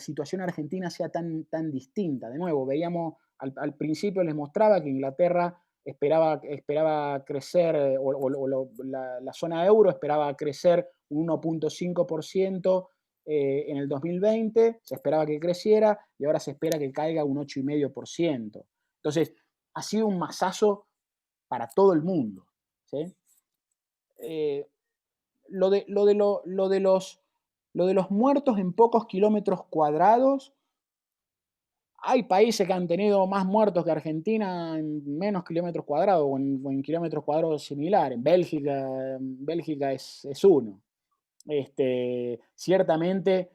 situación argentina sea tan distinta. De nuevo, veíamos, al principio les mostraba que Inglaterra esperaba crecer, la zona euro esperaba crecer un 1.5% en el 2020, se esperaba que creciera y ahora se espera que caiga un 8,5%. Entonces, ha sido un masazo para todo el mundo, ¿sí? Lo de los muertos en pocos kilómetros cuadrados, hay países que han tenido más muertos que Argentina en menos kilómetros cuadrados o en kilómetros cuadrados similares. Bélgica es uno. Ciertamente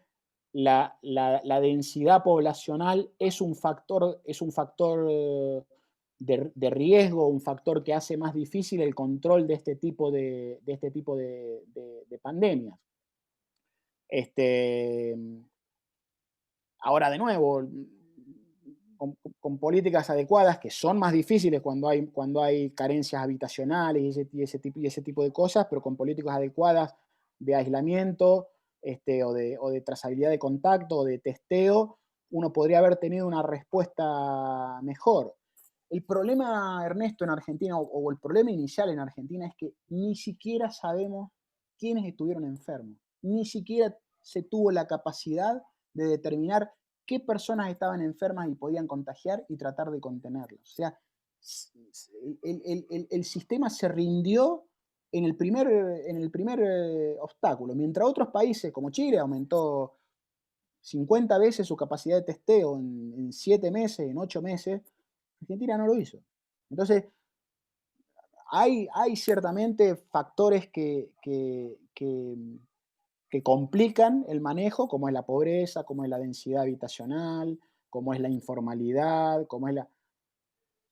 la densidad poblacional es un factor de riesgo, un factor que hace más difícil el control de este tipo de pandemias. Ahora, de nuevo, con políticas adecuadas, que son más difíciles cuando hay carencias habitacionales y ese tipo de cosas, pero con políticas adecuadas de aislamiento o de trazabilidad de contacto o de testeo, uno podría haber tenido una respuesta mejor. El problema, Ernesto, en Argentina, o el problema inicial en Argentina, es que ni siquiera sabemos quiénes estuvieron enfermos. Ni siquiera se tuvo la capacidad de determinar qué personas estaban enfermas y podían contagiar y tratar de contenerlos. O sea, el sistema se rindió en el primer obstáculo. Mientras otros países, como Chile, aumentó 50 veces su capacidad de testeo en 7 meses, en 8 meses, Argentina no lo hizo. Entonces, hay ciertamente factores que complican el manejo, como es la pobreza, como es la densidad habitacional, como es la informalidad,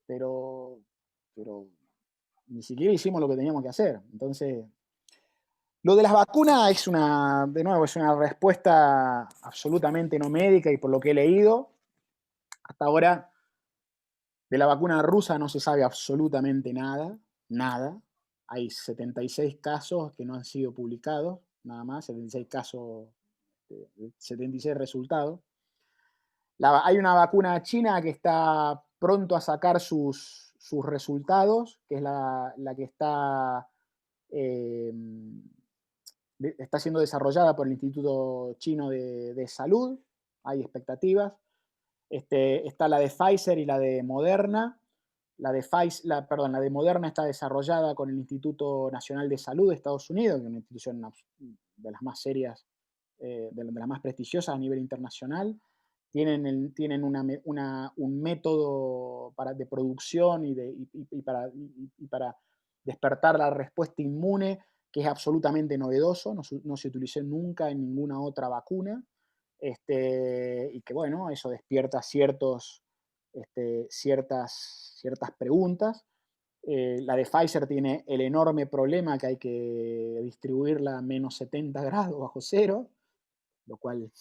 pero ni siquiera hicimos lo que teníamos que hacer. Entonces, lo de las vacunas es una respuesta absolutamente no médica, y por lo que he leído, hasta ahora de la vacuna rusa no se sabe absolutamente nada. Hay 76 casos que no han sido publicados, nada más, 76 casos, 76 resultados. Hay una vacuna china que está pronto a sacar sus resultados, que es la que está siendo desarrollada por el Instituto Chino de Salud. Hay expectativas. Está la de Pfizer y la de Moderna. La de Moderna está desarrollada con el Instituto Nacional de Salud de Estados Unidos, que es una institución de las más serias, de las más prestigiosas a nivel internacional. Tienen un método de producción y para despertar la respuesta inmune que es absolutamente novedoso, no se utilizó nunca en ninguna otra vacuna, y que bueno, eso despierta ciertas preguntas. La de Pfizer tiene el enorme problema que hay que distribuirla a menos 70 grados bajo cero, lo cual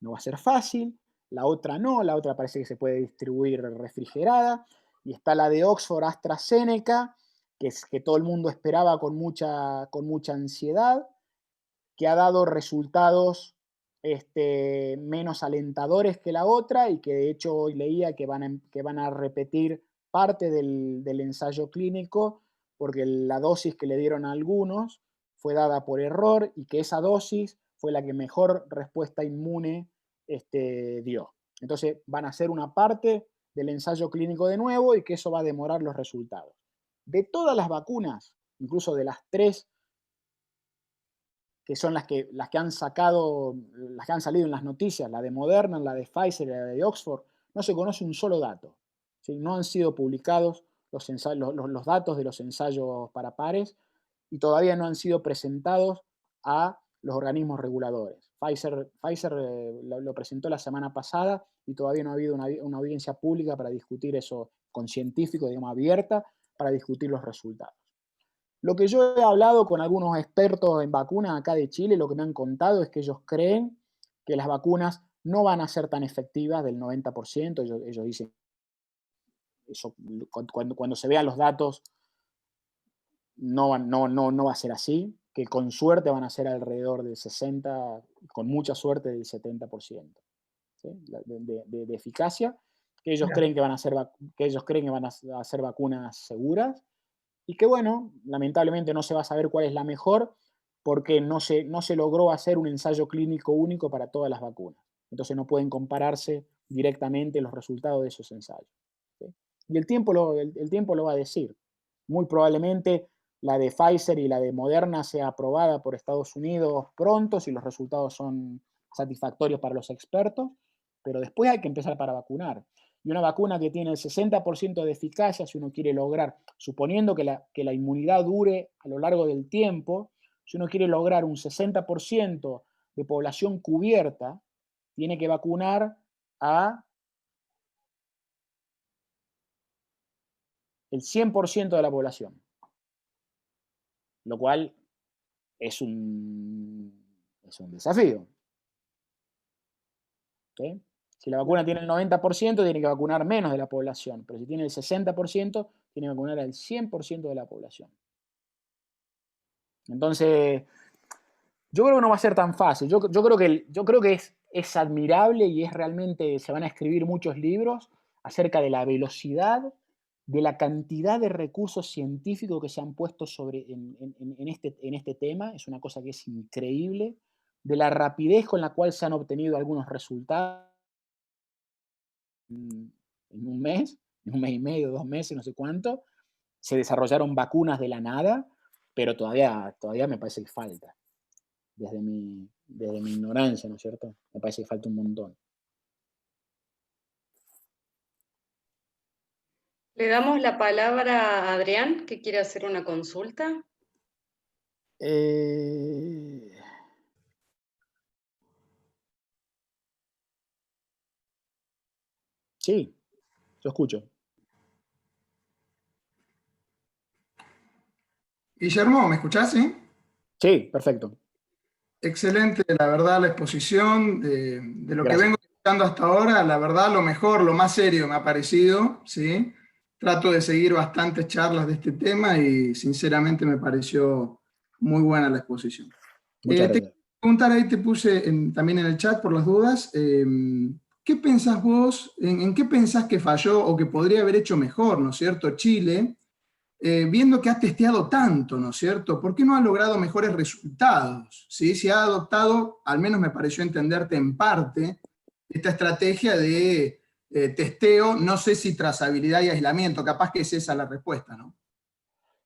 no va a ser fácil. La otra no, la otra parece que se puede distribuir refrigerada. Y está la de Oxford AstraZeneca, que todo el mundo esperaba con mucha ansiedad, que ha dado resultados menos alentadores que la otra, y que de hecho hoy leía que van a repetir parte del ensayo clínico, porque la dosis que le dieron a algunos fue dada por error, y que esa dosis fue la que mejor respuesta inmune dio. Entonces van a hacer una parte del ensayo clínico de nuevo y que eso va a demorar los resultados. De todas las vacunas, incluso de las 3 que son las que han salido en las noticias, la de Moderna, la de Pfizer y la de Oxford, no se conoce un solo dato. ¿Sí? No han sido publicados los datos de los ensayos para pares y todavía no han sido presentados a los organismos reguladores. Pfizer lo presentó la semana pasada y todavía no ha habido una audiencia pública para discutir eso con científicos, digamos, abierta, para discutir los resultados. Lo que yo he hablado con algunos expertos en vacunas acá de Chile, lo que me han contado es que ellos creen que las vacunas no van a ser tan efectivas del 90%. Ellos dicen, eso, cuando se vean los datos, no va a ser así, que con suerte van a ser alrededor del 60%, con mucha suerte del 70%, ¿sí? de eficacia, que ellos creen que van a ser vacunas seguras. Y que bueno, lamentablemente no se va a saber cuál es la mejor porque no se logró hacer un ensayo clínico único para todas las vacunas. Entonces no pueden compararse directamente los resultados de esos ensayos, ¿sí? Y el tiempo lo va a decir. Muy probablemente la de Pfizer y la de Moderna sea aprobada por Estados Unidos pronto si los resultados son satisfactorios para los expertos, pero después hay que empezar para vacunar. Y una vacuna que tiene el 60% de eficacia, si uno quiere lograr, suponiendo que la inmunidad dure a lo largo del tiempo, si uno quiere lograr un 60% de población cubierta, tiene que vacunar a el 100% de la población, lo cual es un desafío. ¿Okay? Si la vacuna tiene el 90%, tiene que vacunar menos de la población, pero si tiene el 60%, tiene que vacunar al 100% de la población. Entonces, yo creo que no va a ser tan fácil. Yo creo que es admirable y es realmente, se van a escribir muchos libros acerca de la velocidad, de la cantidad de recursos científicos que se han puesto en este tema. Es una cosa que es increíble, de la rapidez con la cual se han obtenido algunos resultados en un mes y medio, 2 meses, no sé cuánto. Se desarrollaron vacunas de la nada, pero todavía me parece que falta. Desde mi ignorancia, ¿no es cierto? Me parece que falta un montón. Le damos la palabra a Adrián, que quiere hacer una consulta. Sí, lo escucho. Guillermo, ¿me escuchás? ¿Sí? Sí, perfecto. Excelente, la verdad, la exposición de lo que Gracias. vengo escuchando hasta ahora, la verdad, lo mejor, lo más serio me ha parecido, ¿sí? Trato de seguir bastantes charlas de este tema y sinceramente me pareció muy buena la exposición. Muchas Te gracias. quiero preguntar, ahí te puse también en el chat por las dudas, ¿qué pensás vos, en qué pensás que falló o que podría haber hecho mejor, ¿no es cierto, Chile? Viendo que ha testeado tanto, ¿no es cierto? ¿Por qué no ha logrado mejores resultados? ¿Sí? Si ha adoptado, al menos me pareció entenderte en parte, esta estrategia de testeo, no sé si trazabilidad y aislamiento, capaz que es esa la respuesta, ¿no?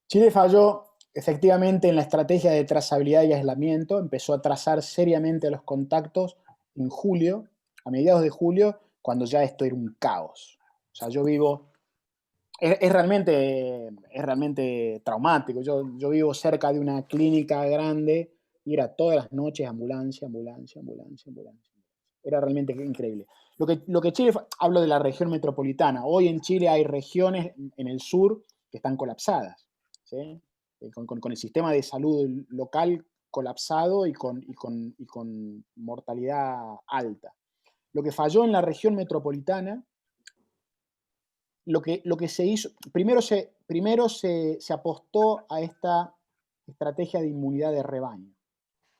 Chile falló efectivamente en la estrategia de trazabilidad y aislamiento, empezó a trazar seriamente los contactos en julio, a mediados de julio, cuando ya esto era un caos. O sea, yo vivo... Es realmente traumático. Yo vivo cerca de una clínica grande y era todas las noches ambulancia. Era realmente increíble. Lo que Chile, hablo de la región metropolitana. Hoy en Chile hay regiones en el sur que están colapsadas, ¿sí? Con el sistema de salud local colapsado y con mortalidad alta. Lo que falló en la región metropolitana, lo que se hizo, primero se apostó a esta estrategia de inmunidad de rebaño.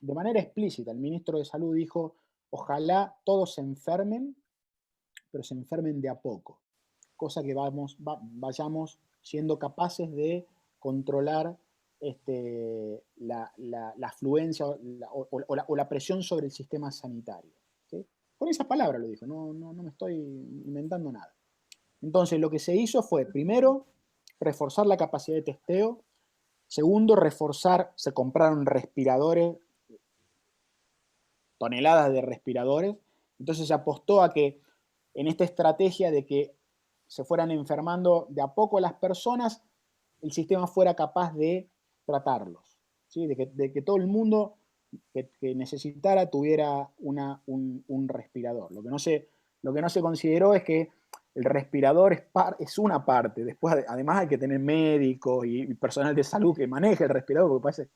De manera explícita, el ministro de Salud dijo, ojalá todos se enfermen, pero se enfermen de a poco, cosa que vayamos siendo capaces de controlar la afluencia o la presión sobre el sistema sanitario. ¿Sí? Con esas palabras lo dijo, no me estoy inventando nada. Entonces, lo que se hizo fue, primero, reforzar la capacidad de testeo. Segundo, se compraron respiradores, toneladas de respiradores. Entonces se apostó a que en esta estrategia de que se fueran enfermando de a poco las personas, el sistema fuera capaz de tratarlos, ¿sí? de que todo el mundo que necesitara tuviera un respirador. Lo que no se consideró es que el respirador es una parte. Después, además, hay que tener médicos y personal de salud que maneje el respirador, porque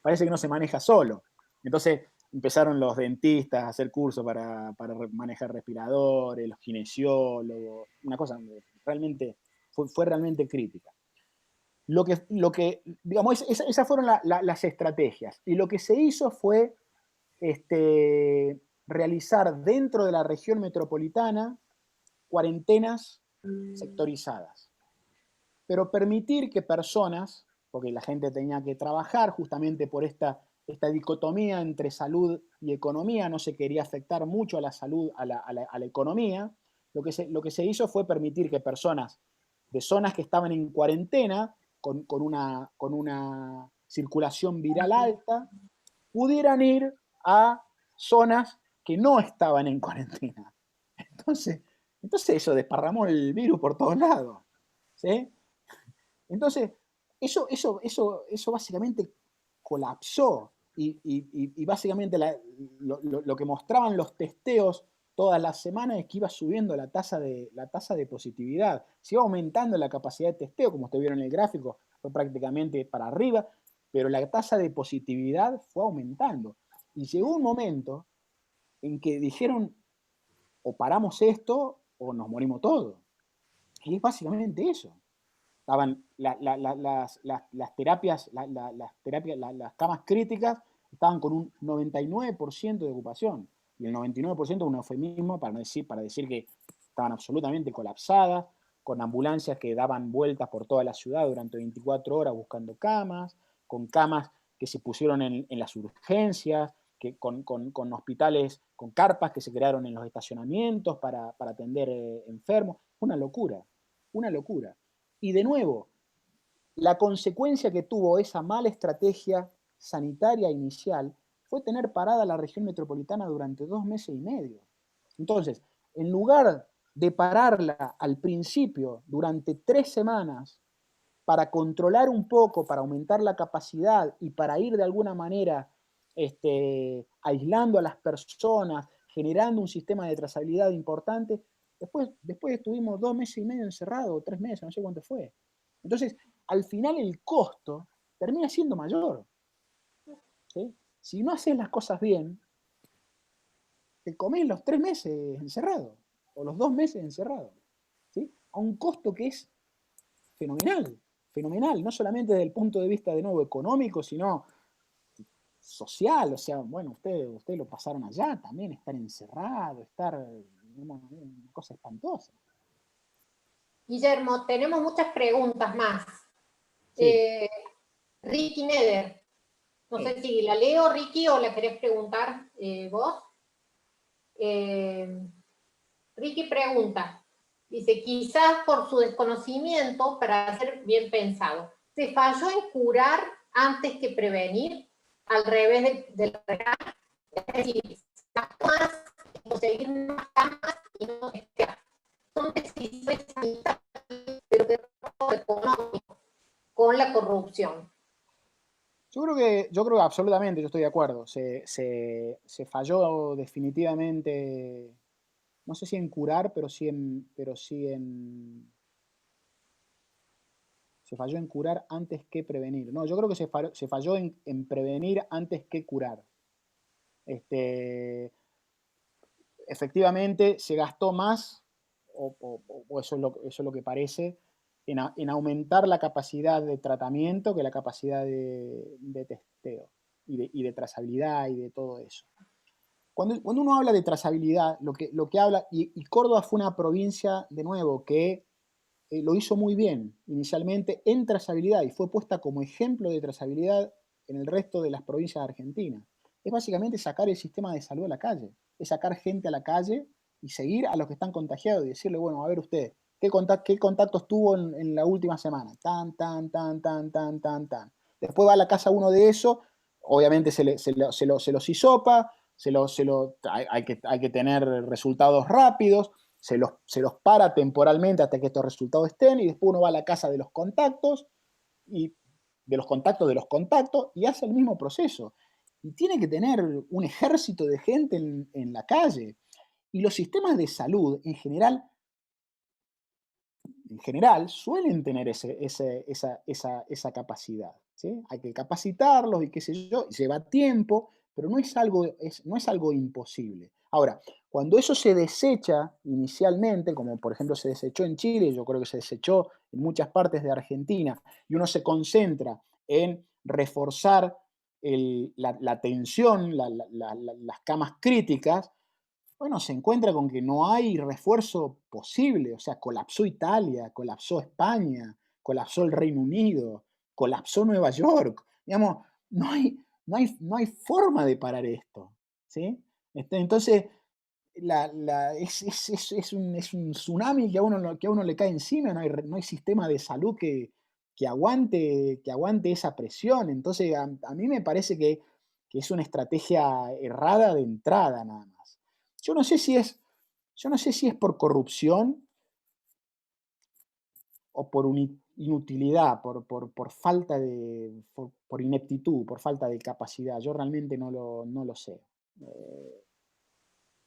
parece que no se maneja solo. Entonces empezaron los dentistas a hacer cursos para manejar respiradores, los kinesiólogos, una cosa realmente fue realmente crítica. Digamos, esas fueron las estrategias. Y lo que se hizo fue realizar dentro de la región metropolitana cuarentenas sectorizadas. Pero permitir que personas, porque la gente tenía que trabajar justamente por esta dicotomía entre salud y economía, no se quería afectar mucho a la salud, a la economía, lo que se hizo fue permitir que personas de zonas que estaban en cuarentena, con una circulación viral alta, pudieran ir a zonas que no estaban en cuarentena. Entonces eso desparramó el virus por todos lados, ¿sí? Entonces, eso básicamente colapsó y básicamente lo que mostraban los testeos todas las semanas es que iba subiendo la tasa de positividad. Se iba aumentando la capacidad de testeo, como ustedes vieron en el gráfico, fue prácticamente para arriba, pero la tasa de positividad fue aumentando. Y llegó un momento en que dijeron, o paramos esto o nos morimos todos. Y es básicamente eso. Estaban las terapias, las camas críticas estaban con un 99% de ocupación. Y el 99% es un eufemismo para decir que estaban absolutamente colapsadas, con ambulancias que daban vueltas por toda la ciudad durante 24 horas buscando camas, con camas que se pusieron en las urgencias, con hospitales, con carpas que se crearon en los estacionamientos para atender enfermos. Una locura, una locura. Y de nuevo, la consecuencia que tuvo esa mala estrategia sanitaria inicial fue tener parada la región metropolitana durante 2 meses y medio. Entonces, en lugar de pararla al principio durante 3 semanas para controlar un poco, para aumentar la capacidad y para ir de alguna manera aislando a las personas, generando un sistema de trazabilidad importante, después estuvimos 2 meses y medio encerrados, 3 meses, no sé cuánto fue. Entonces, al final el costo termina siendo mayor. ¿Sí? Si no haces las cosas bien, te comés los 3 meses encerrado, o los 2 meses encerrado, ¿sí? A un costo que es fenomenal, fenomenal, no solamente desde el punto de vista de nuevo económico, sino social. O sea, bueno, ustedes lo pasaron allá también, estar encerrado, una cosa espantosa. Guillermo, tenemos muchas preguntas más. Sí. Ricky Neder, no sé si la leo, Ricky, o la querés preguntar vos. Ricky pregunta, dice, quizás por su desconocimiento, para ser bien pensado, ¿se falló en curar antes que prevenir? Al revés del regalo, es decir, más, conseguir más camas y no testear. Son decisiones sanitarias, pero de robo económico, con la corrupción. Yo creo que absolutamente, yo estoy de acuerdo. Se falló definitivamente, no sé si en curar, se falló en curar antes que prevenir. No, yo creo que se falló en prevenir antes que curar. Efectivamente, se gastó más, o eso es lo que parece, en aumentar la capacidad de tratamiento que la capacidad de testeo y de trazabilidad y de todo eso. Cuando uno habla de trazabilidad, lo que habla, y Córdoba fue una provincia, de nuevo, que lo hizo muy bien inicialmente en trazabilidad y fue puesta como ejemplo de trazabilidad en el resto de las provincias de Argentina. Es básicamente sacar el sistema de salud a la calle, es sacar gente a la calle y seguir a los que están contagiados y decirle, bueno, a ver usted, ¿qué contactos tuvo en la última semana? Tan. Después va a la casa uno de esos, obviamente se los hisopa, hay que tener resultados rápidos, se los para temporalmente hasta que estos resultados estén, y después uno va a la casa de los contactos, y de los contactos, y hace el mismo proceso. Y tiene que tener un ejército de gente en la calle. Y los sistemas de salud, en general suelen tener esa capacidad, ¿sí? Hay que capacitarlos y qué sé yo, lleva tiempo, pero no es algo imposible. Ahora, cuando eso se desecha inicialmente, como por ejemplo se desechó en Chile, yo creo que se desechó en muchas partes de Argentina, y uno se concentra en reforzar la atención, las camas críticas, bueno, se encuentra con que no hay refuerzo posible, o sea, colapsó Italia, colapsó España, colapsó el Reino Unido, colapsó Nueva York, digamos, no hay forma de parar esto, ¿sí? Entonces, es un tsunami que a uno le cae encima, no hay sistema de salud que aguante esa presión, entonces a mí me parece que es una estrategia errada de entrada nada más. Yo no sé si es por corrupción o por inutilidad, por falta de, por ineptitud, por falta de capacidad. Yo realmente no lo sé.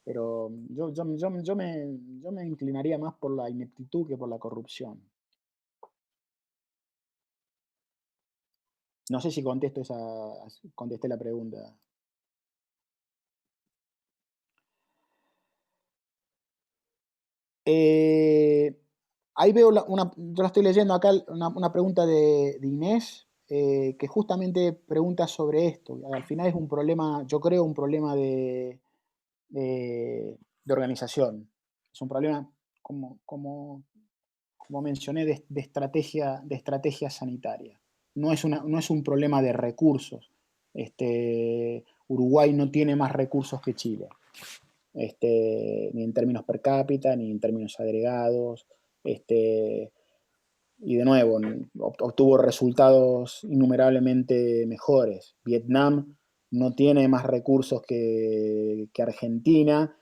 Pero yo me inclinaría más por la ineptitud que por la corrupción. No sé si contesté la pregunta. Ahí veo yo la estoy leyendo acá, una pregunta de Inés, que justamente pregunta sobre esto. Al final es un problema, yo creo, un problema de organización. Es un problema, como mencioné, de estrategia sanitaria. No es un problema de recursos. Uruguay no tiene más recursos que Chile. Ni en términos per cápita, ni en términos agregados, y de nuevo, obtuvo resultados innumerablemente mejores. Vietnam no tiene más recursos que Argentina,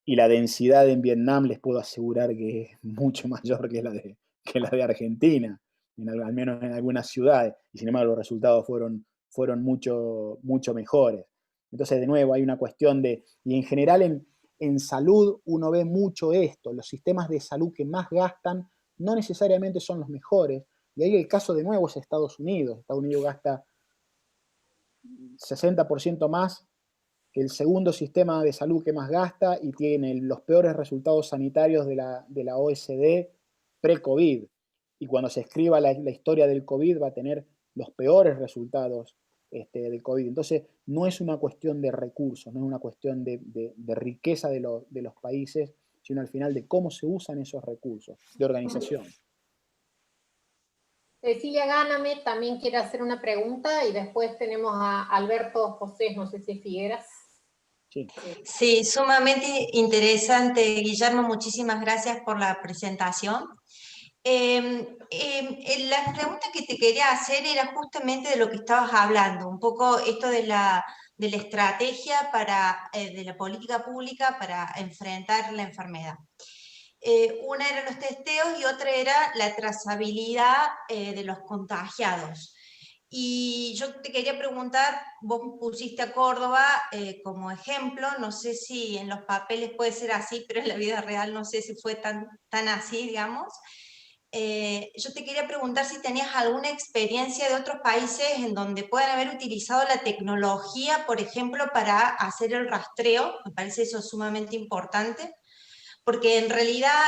y la densidad en Vietnam les puedo asegurar que es mucho mayor que la de Argentina, al menos en algunas ciudades, y sin embargo los resultados fueron mucho mejores. Entonces, de nuevo, hay una cuestión y en general en salud uno ve mucho esto, los sistemas de salud que más gastan no necesariamente son los mejores, y ahí el caso de nuevo es Estados Unidos. Estados Unidos gasta 60% más que el segundo sistema de salud que más gasta y tiene los peores resultados sanitarios de la OSD pre-COVID. Y cuando se escriba la historia del COVID va a tener los peores resultados del COVID. Entonces, no es una cuestión de recursos, no es una cuestión de riqueza de los países, sino al final de cómo se usan esos recursos, de organización. Cecilia Gáname también quiere hacer una pregunta y después tenemos a Alberto José, no sé si es Figueras. Sí, sumamente interesante, Guillermo, muchísimas gracias por la presentación. La pregunta que te quería hacer era justamente de lo que estabas hablando, un poco esto de la estrategia de la política pública para enfrentar la enfermedad. Una era los testeos y otra era la trazabilidad de los contagiados. Y yo te quería preguntar, vos pusiste a Córdoba como ejemplo, no sé si en los papeles puede ser así, pero en la vida real no sé si fue tan así, digamos. Yo te quería preguntar si tenías alguna experiencia de otros países en donde puedan haber utilizado la tecnología, por ejemplo, para hacer el rastreo. Me parece eso sumamente importante, porque en realidad...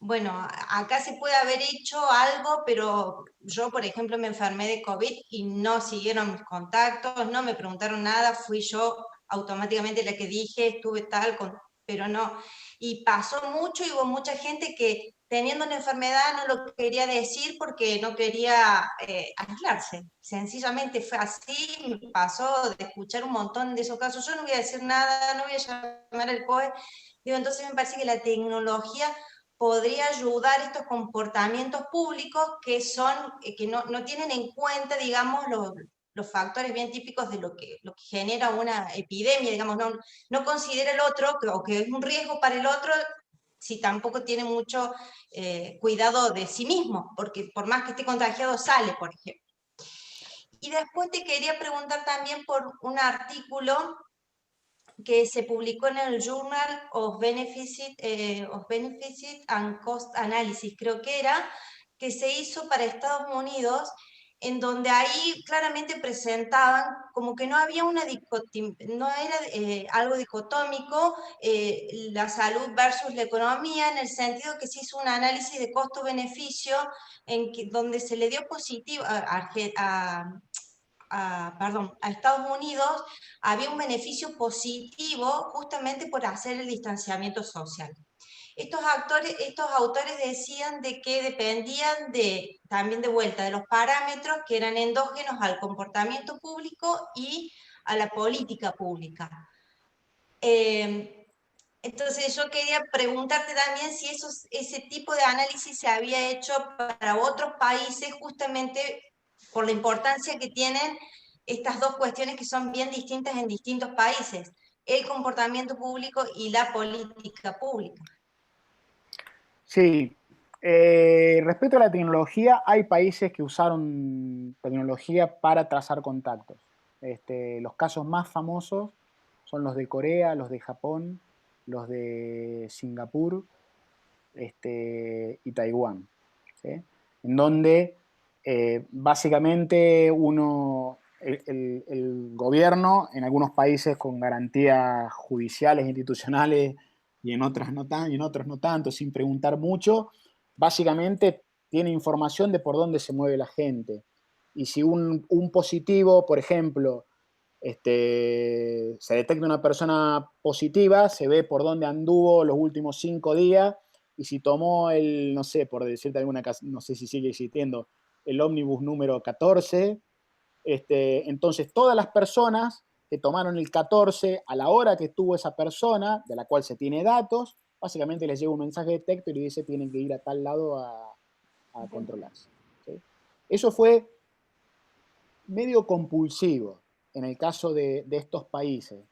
bueno, acá se puede haber hecho algo, pero yo, por ejemplo, me enfermé de COVID y no siguieron mis contactos, no me preguntaron nada, fui yo automáticamente la que dije, estuve tal, pero no. Y pasó mucho y hubo mucha gente que teniendo una enfermedad no lo quería decir porque no quería aislarse. Sencillamente fue así, me pasó de escuchar un montón de esos casos. Yo no voy a decir nada, no voy a llamar al COE. Digo, entonces me parece que la tecnología podría ayudar estos comportamientos públicos que no tienen en cuenta, digamos, los factores bien típicos de lo que genera una epidemia, digamos, no considera el otro, o que es un riesgo para el otro, si tampoco tiene mucho cuidado de sí mismo, porque por más que esté contagiado sale, por ejemplo. Y después te quería preguntar también por un artículo que se publicó en el Journal of Benefit and Cost Analysis, creo que era, que se hizo para Estados Unidos, en donde ahí claramente presentaban como que no había no era algo dicotómico la salud versus la economía, en el sentido que se hizo un análisis de costo-beneficio donde se le dio positivo a Estados Unidos, había un beneficio positivo justamente por hacer el distanciamiento social. Estos autores decían de que dependían también de vuelta de los parámetros que eran endógenos al comportamiento público y a la política pública. Entonces yo quería preguntarte también si ese tipo de análisis se había hecho para otros países justamente por la importancia que tienen estas dos cuestiones que son bien distintas en distintos países, el comportamiento público y la política pública. Sí. Respecto a la tecnología, hay países que usaron tecnología para trazar contactos. Los casos más famosos son los de Corea, los de Japón, los de Singapur y Taiwán, ¿sí? En donde básicamente el gobierno, en algunos países con garantías judiciales, institucionales, y en otros no tanto, sin preguntar mucho, básicamente tiene información de por dónde se mueve la gente. Y si un positivo, por ejemplo, se detecta una persona positiva, se ve por dónde anduvo los últimos 5 días, y si tomó no sé, por decirte alguna, no sé si sigue existiendo, el ómnibus número 14, entonces todas las personas que tomaron el 14 a la hora que estuvo esa persona, de la cual se tiene datos, básicamente les llega un mensaje de texto y les dice tienen que ir a tal lado a controlarse, ¿sí? Eso fue medio compulsivo en el caso de estos países,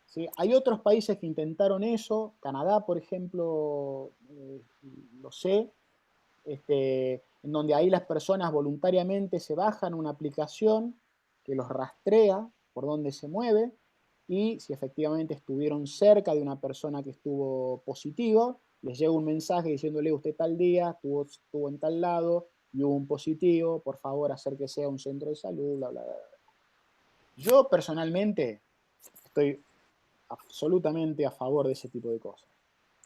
¿sí? Hay otros países que intentaron eso, Canadá, por ejemplo, lo sé, en donde ahí las personas voluntariamente se bajan una aplicación que los rastrea por donde se mueve, y si efectivamente estuvieron cerca de una persona que estuvo positivo, les llega un mensaje diciéndole usted tal día estuvo en tal lado y hubo un positivo, por favor acérquese a un centro de salud, bla, bla, bla. Yo personalmente estoy absolutamente a favor de ese tipo de cosas,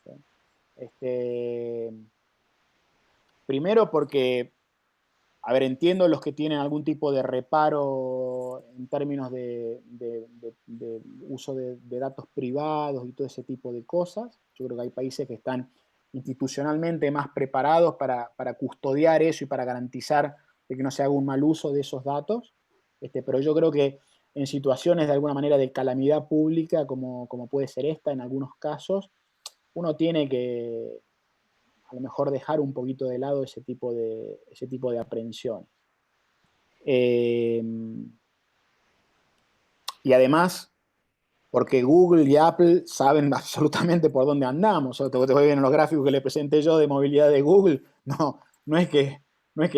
¿sí? Primero porque, a ver, entiendo los que tienen algún tipo de reparo en términos de uso de datos privados y todo ese tipo de cosas. Yo creo que hay países que están institucionalmente más preparados para custodiar eso y para garantizar de que no se haga un mal uso de esos datos. Pero yo creo que en situaciones de alguna manera de calamidad pública, como puede ser esta en algunos casos, uno tiene que a lo mejor dejar un poquito de lado ese tipo de aprehensiones. Y además, porque Google y Apple saben absolutamente por dónde andamos. Te voy a ver en los gráficos que le presenté yo de movilidad de Google. No es que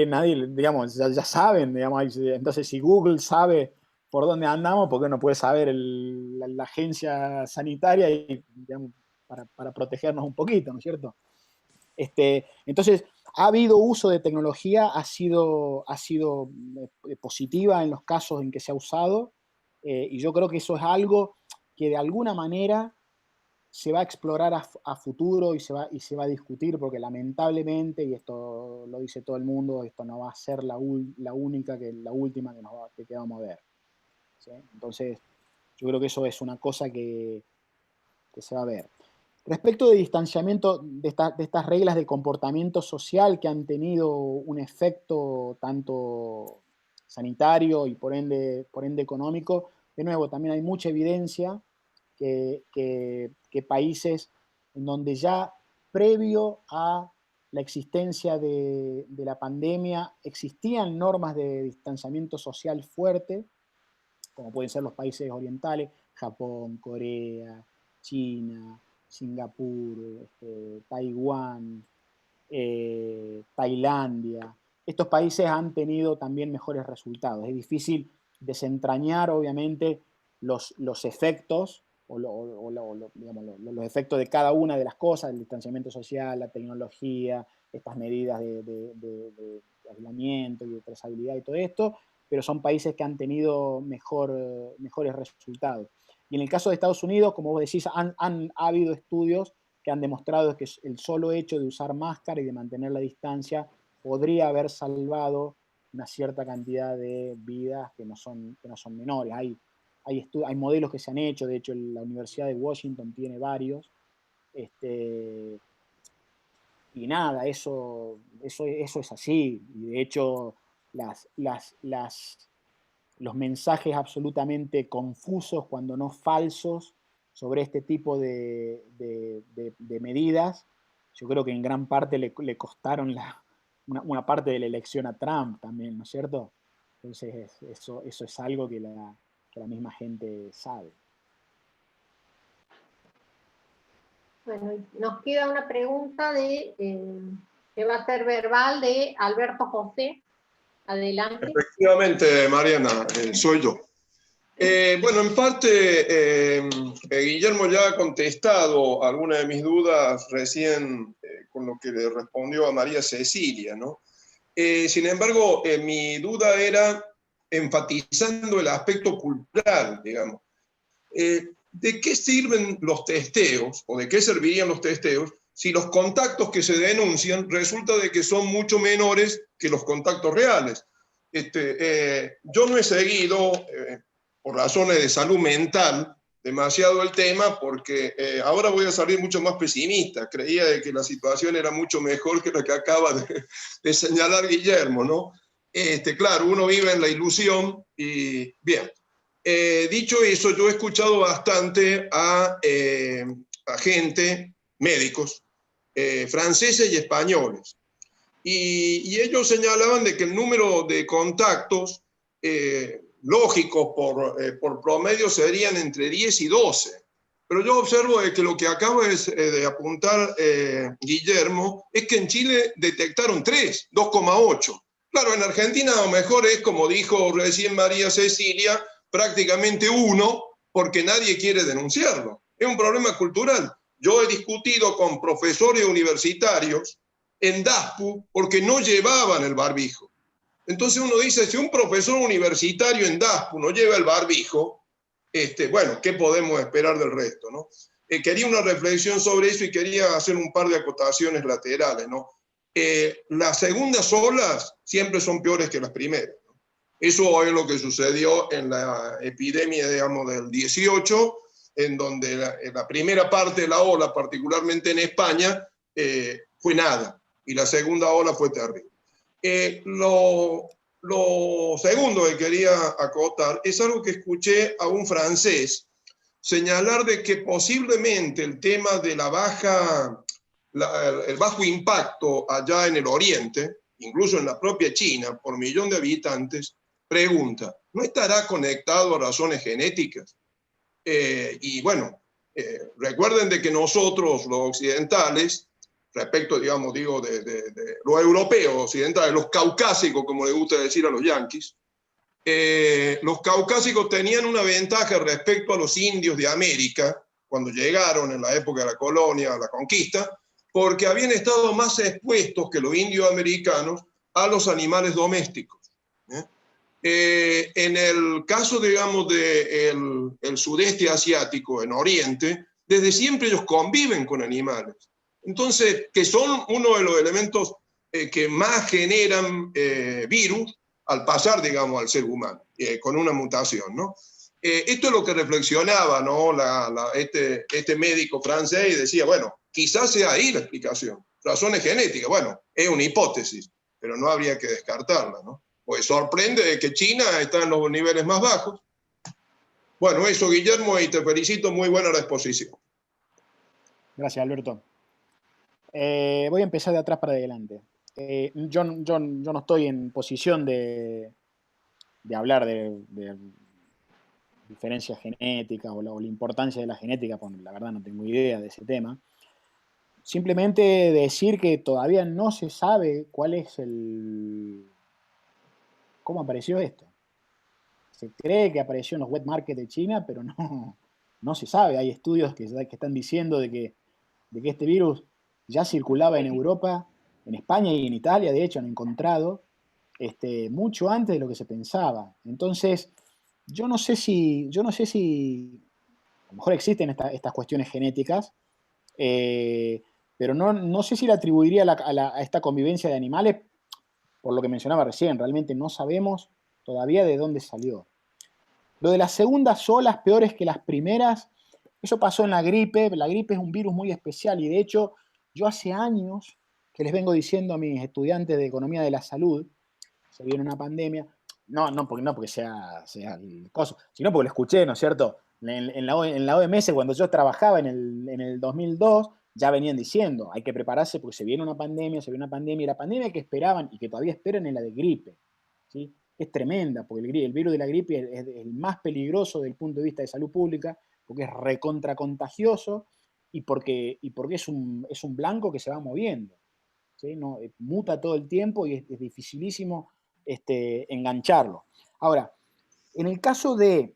nadie, digamos, ya saben, digamos. Entonces, si Google sabe por dónde andamos, ¿por qué no puede saber la agencia sanitaria y, digamos, para protegernos un poquito, ¿no es cierto? Entonces, ha habido uso de tecnología, ha sido positiva en los casos en que se ha usado, y yo creo que eso es algo que de alguna manera se va a explorar a futuro y se va a discutir, porque lamentablemente, y esto lo dice todo el mundo, esto no va a ser la última que vamos a ver, ¿sí? Entonces, yo creo que eso es una cosa que se va a ver. Respecto de distanciamiento, de estas reglas de comportamiento social que han tenido un efecto tanto sanitario y por ende económico, de nuevo, también hay mucha evidencia que países en donde ya previo a la existencia de la pandemia existían normas de distanciamiento social fuerte, como pueden ser los países orientales, Japón, Corea, China, Singapur, Taiwán, Tailandia. Estos países han tenido también mejores resultados. Es difícil desentrañar, obviamente, los efectos digamos, los efectos de cada una de las cosas, el distanciamiento social, la tecnología, estas medidas de aislamiento y de trazabilidad y todo esto, pero son países que han tenido mejores resultados. Y en el caso de Estados Unidos, como vos decís, ha habido estudios que han demostrado que el solo hecho de usar máscara y de mantener la distancia podría haber salvado una cierta cantidad de vidas que no son menores. Hay modelos que se han hecho, de hecho la Universidad de Washington tiene varios, y nada, eso es así, y de hecho los mensajes absolutamente confusos, cuando no falsos, sobre este tipo de medidas, yo creo que en gran parte le costaron una parte de la elección a Trump también, ¿no es cierto? Entonces eso es algo que la misma gente sabe. Bueno, nos queda una pregunta que va a ser verbal de Alberto José. Adelante. Efectivamente, Mariana, soy yo. Bueno, en parte, Guillermo ya ha contestado algunas de mis dudas recién con lo que le respondió a María Cecilia, ¿no? Sin embargo, mi duda era enfatizando el aspecto cultural, digamos. ¿De qué sirven los testeos, o de qué servirían los testeos, si los contactos que se denuncian resulta de que son mucho menores que los contactos reales? Yo no he seguido, por razones de salud mental, demasiado el tema, porque ahora voy a salir mucho más pesimista. Creía de que la situación era mucho mejor que la que acaba de señalar Guillermo, ¿no? Claro, uno vive en la ilusión y bien. Dicho eso, yo he escuchado bastante a gente, médicos, franceses y españoles, y ellos señalaban de que el número de contactos lógicos por promedio serían entre 10 y 12. Pero yo observo de que lo que acaba de apuntar Guillermo es que en Chile detectaron 3, 2,8. Claro, en Argentina a lo mejor es, como dijo recién María Cecilia, prácticamente 1, porque nadie quiere denunciarlo. Es un problema cultural. Yo he discutido con profesores universitarios en DASPU porque no llevaban el barbijo. Entonces uno dice, si un profesor universitario en DASPU no lleva el barbijo, bueno, ¿qué podemos esperar del resto, no? Quería una reflexión sobre eso y quería hacer un par de acotaciones laterales, ¿no? Las segundas olas siempre son peores que las primeras. Eso es lo que sucedió en la epidemia, digamos, del 18, en donde la primera parte de la ola, particularmente en España, fue nada, y la segunda ola fue terrible. Lo segundo que quería acotar es algo que escuché a un francés señalar de que posiblemente el tema de el bajo impacto allá en el oriente, incluso en la propia China, por millón de habitantes, pregunta, ¿no estará conectado a razones genéticas? Y bueno, recuerden de que nosotros, los occidentales, respecto, digamos, digo, de los europeos occidentales, los caucásicos, como les gusta decir a los yanquis, los caucásicos tenían una ventaja respecto a los indios de América, cuando llegaron en la época de la colonia, la conquista, porque habían estado más expuestos que los indios americanos a los animales domésticos. En el caso, digamos, del sudeste asiático, en Oriente, desde siempre ellos conviven con animales. Entonces, que son uno de los elementos que más generan virus al pasar, digamos, al ser humano, con una mutación, ¿no? Esto es lo que reflexionaba, ¿no? Este médico francés y decía, bueno, quizás sea ahí la explicación. Razones genéticas, bueno, es una hipótesis, pero no habría que descartarla, ¿no? Pues sorprende que China está en los niveles más bajos. Bueno, eso, Guillermo, y te felicito, muy buena la exposición. Gracias, Alberto. Voy a empezar de atrás para adelante. Yo no estoy en posición de hablar de diferencias genéticas o la importancia de la genética, porque la verdad no tengo idea de ese tema. Simplemente decir que todavía no se sabe cuál es cómo apareció esto. Se cree que apareció en los wet markets de China, pero no se sabe. Hay estudios que están diciendo de que este virus ya circulaba en Europa, en España y en Italia, de hecho han encontrado mucho antes de lo que se pensaba. Entonces, yo no sé si a lo mejor existen estas cuestiones genéticas, pero no sé si la atribuiría a esta convivencia de animales, por lo que mencionaba recién. Realmente no sabemos todavía de dónde salió. Lo de las segundas olas peores que las primeras, eso pasó en la gripe. La gripe es un virus muy especial y de hecho yo hace años que les vengo diciendo a mis estudiantes de economía de la salud, se viene una pandemia, no porque sea el coso, sino porque lo escuché, ¿no es cierto? En la OMS, cuando yo trabajaba en el 2002, ya venían diciendo, hay que prepararse porque se viene una pandemia, y la pandemia que esperaban y que todavía esperan es la de gripe, ¿sí? Es tremenda, porque el virus de la gripe es el más peligroso desde el punto de vista de salud pública, porque es recontra contagioso y porque es un blanco que se va moviendo, ¿sí? No, muta todo el tiempo y es dificilísimo engancharlo. Ahora, en el caso de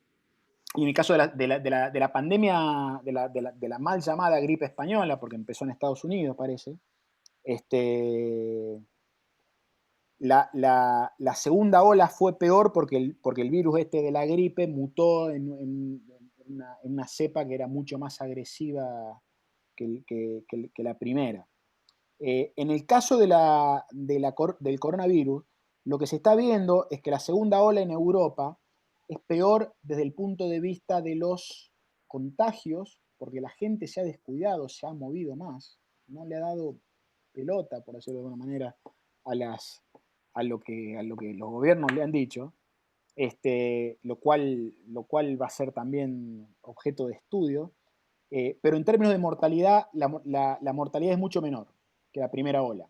la pandemia, de la mal llamada gripe española, porque empezó en Estados Unidos, parece, la segunda ola fue peor porque el virus de la gripe mutó en una cepa que era mucho más agresiva que la primera. En el caso del coronavirus, lo que se está viendo es que la segunda ola en Europa es peor desde el punto de vista de los contagios, porque la gente se ha descuidado, se ha movido más, no le ha dado pelota, por decirlo de alguna manera, a lo que los gobiernos le han dicho, lo cual va a ser también objeto de estudio. Pero en términos de mortalidad, la mortalidad es mucho menor que la primera ola.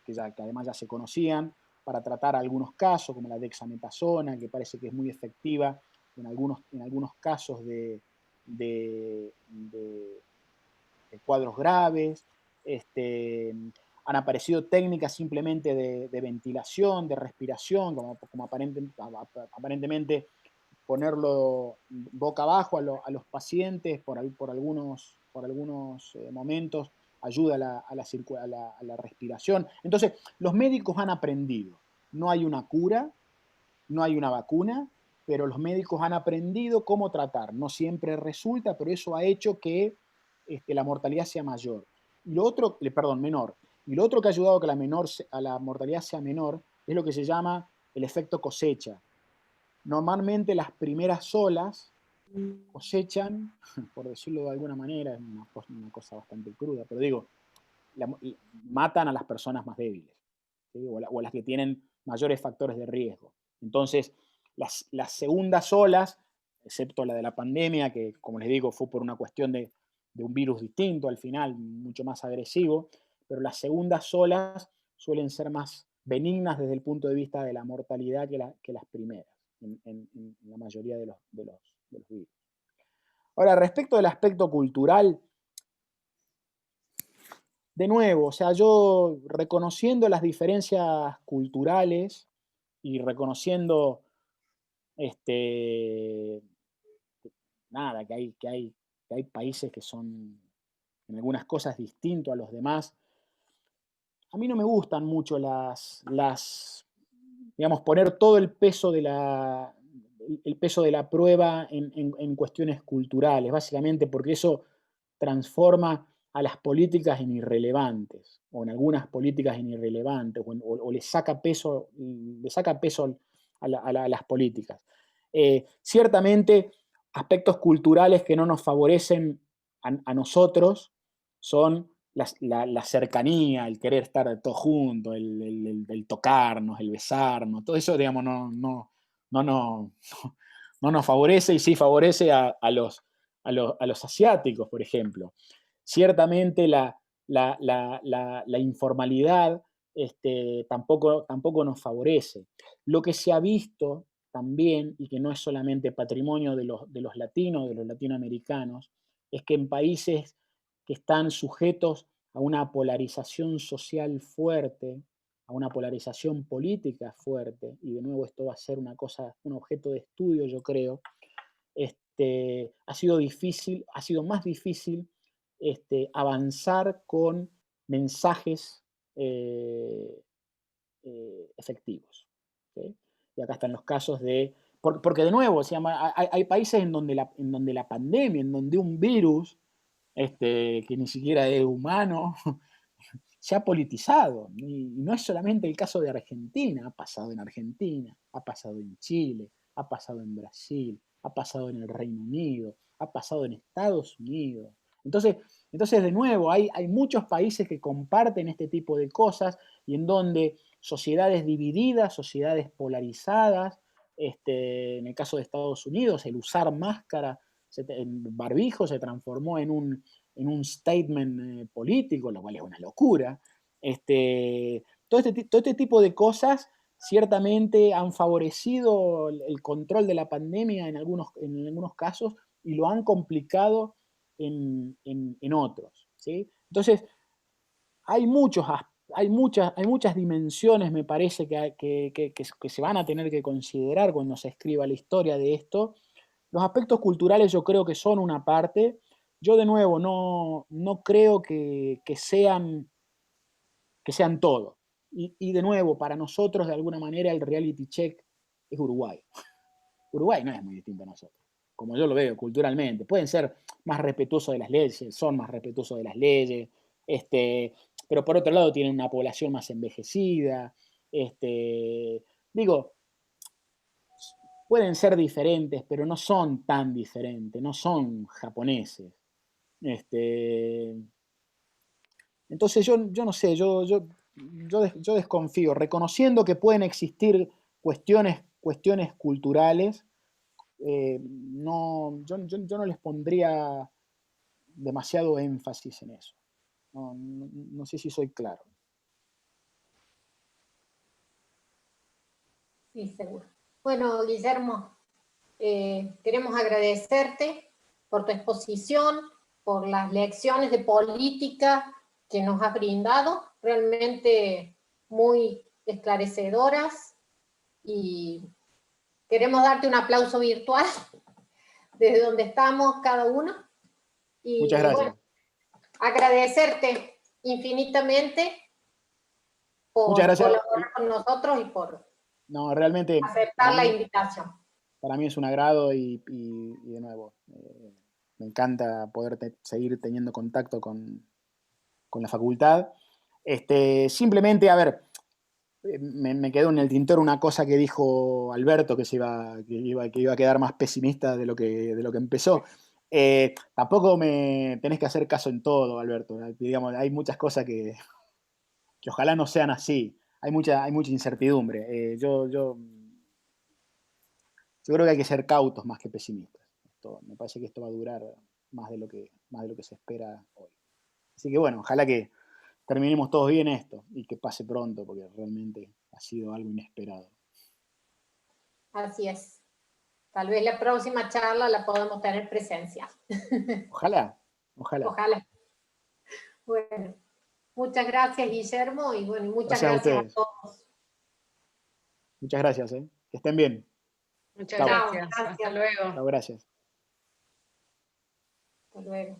Que además ya se conocían, para tratar algunos casos, como la dexametasona, que parece que es muy efectiva en algunos casos de cuadros graves. Han aparecido técnicas simplemente de ventilación, de respiración, como aparentemente ponerlo boca abajo a los pacientes por algunos momentos ayuda a la respiración. Entonces, los médicos han aprendido. No hay una cura, no hay una vacuna, pero los médicos han aprendido cómo tratar. No siempre resulta, pero eso ha hecho que la mortalidad sea mayor. Y lo otro, menor. Y lo otro que ha ayudado a que la mortalidad sea menor es lo que se llama el efecto cosecha. Normalmente las primeras olas cosechan, por decirlo de alguna manera, es una cosa bastante cruda, pero digo, matan a las personas más débiles, ¿sí? o a las que tienen mayores factores de riesgo. Entonces, las segundas olas, excepto la de la pandemia, que como les digo fue por una cuestión de un virus distinto al final, mucho más agresivo, pero las segundas olas suelen ser más benignas desde el punto de vista de la mortalidad que las primeras, en la mayoría de los virus. Ahora, respecto del aspecto cultural, de nuevo, o sea, yo reconociendo las diferencias culturales y reconociendo que hay países que son en algunas cosas distintos a los demás, a mí no me gustan mucho digamos, poner todo el peso de el peso de la prueba en cuestiones culturales, básicamente porque eso transforma a las políticas en irrelevantes, o en algunas políticas en irrelevantes, o le saca peso a las políticas. Ciertamente, aspectos culturales que no nos favorecen a nosotros son la cercanía, el querer estar todos juntos, el tocarnos, el besarnos, todo eso, digamos, no nos favorece, y sí favorece a los asiáticos, por ejemplo. Ciertamente la informalidad tampoco nos favorece. Lo que se ha visto también, y que no es solamente patrimonio de los latinos, de los latinoamericanos, es que en países que están sujetos a una polarización social fuerte, a una polarización política fuerte, y de nuevo esto va a ser un objeto de estudio, yo creo, ha sido más difícil avanzar con mensajes efectivos. ¿Sí? Y acá están los casos de... Porque de nuevo, hay países en donde la pandemia, en donde un virus que ni siquiera es humano, se ha politizado. Y no es solamente el caso de Argentina, ha pasado en Argentina, ha pasado en Chile, ha pasado en Brasil, ha pasado en el Reino Unido, ha pasado en Estados Unidos. Entonces de nuevo, hay muchos países que comparten este tipo de cosas, y en donde sociedades divididas, sociedades polarizadas, en el caso de Estados Unidos, el usar máscara, barbijo, se transformó en un statement político, lo cual es una locura. Todo este tipo de cosas ciertamente han favorecido el control de la pandemia en algunos casos, y lo han complicado en otros. ¿Sí? Entonces, hay muchas dimensiones, me parece, que se van a tener que considerar cuando se escriba la historia de esto. Los aspectos culturales yo creo que son una parte. Yo de nuevo no creo que sean todo. Y de nuevo, para nosotros, de alguna manera, el reality check es Uruguay. Uruguay no es muy distinto a nosotros, como yo lo veo culturalmente. Pueden ser más respetuosos de las leyes, son más respetuosos de las leyes, pero por otro lado tienen una población más envejecida. Digo, pueden ser diferentes, pero no son tan diferentes, no son japoneses. Entonces yo no sé, yo desconfío, reconociendo que pueden existir cuestiones culturales, yo no les pondría demasiado énfasis en eso. No sé si soy claro. Sí, seguro. Bueno, Guillermo, queremos agradecerte por tu exposición, por las lecciones de política que nos has brindado, realmente muy esclarecedoras, y queremos darte un aplauso virtual desde donde estamos cada uno. Y, muchas gracias. bueno, agradecerte infinitamente por colaborar con nosotros y por realmente aceptar la invitación. Para mí es un agrado, y de nuevo, me encanta poder seguir teniendo contacto con la facultad. Simplemente, a ver, me quedó en el tintero una cosa que dijo Alberto, que iba a quedar más pesimista de lo que empezó. Tampoco me tenés que hacer caso en todo, Alberto. Digamos, hay muchas cosas que ojalá no sean así. Hay mucha incertidumbre. Yo creo que hay que ser cautos más que pesimistas. Me parece que esto va a durar más de lo que se espera hoy. Así que bueno, ojalá que terminemos todos bien esto y que pase pronto, porque realmente ha sido algo inesperado. Así es. Tal vez la próxima charla la podamos tener presencial. Ojalá. Bueno, muchas gracias, Guillermo, y bueno, muchas gracias a todos. Muchas gracias, que estén bien. Muchas gracias. Hasta luego. Chao, gracias. Hasta luego.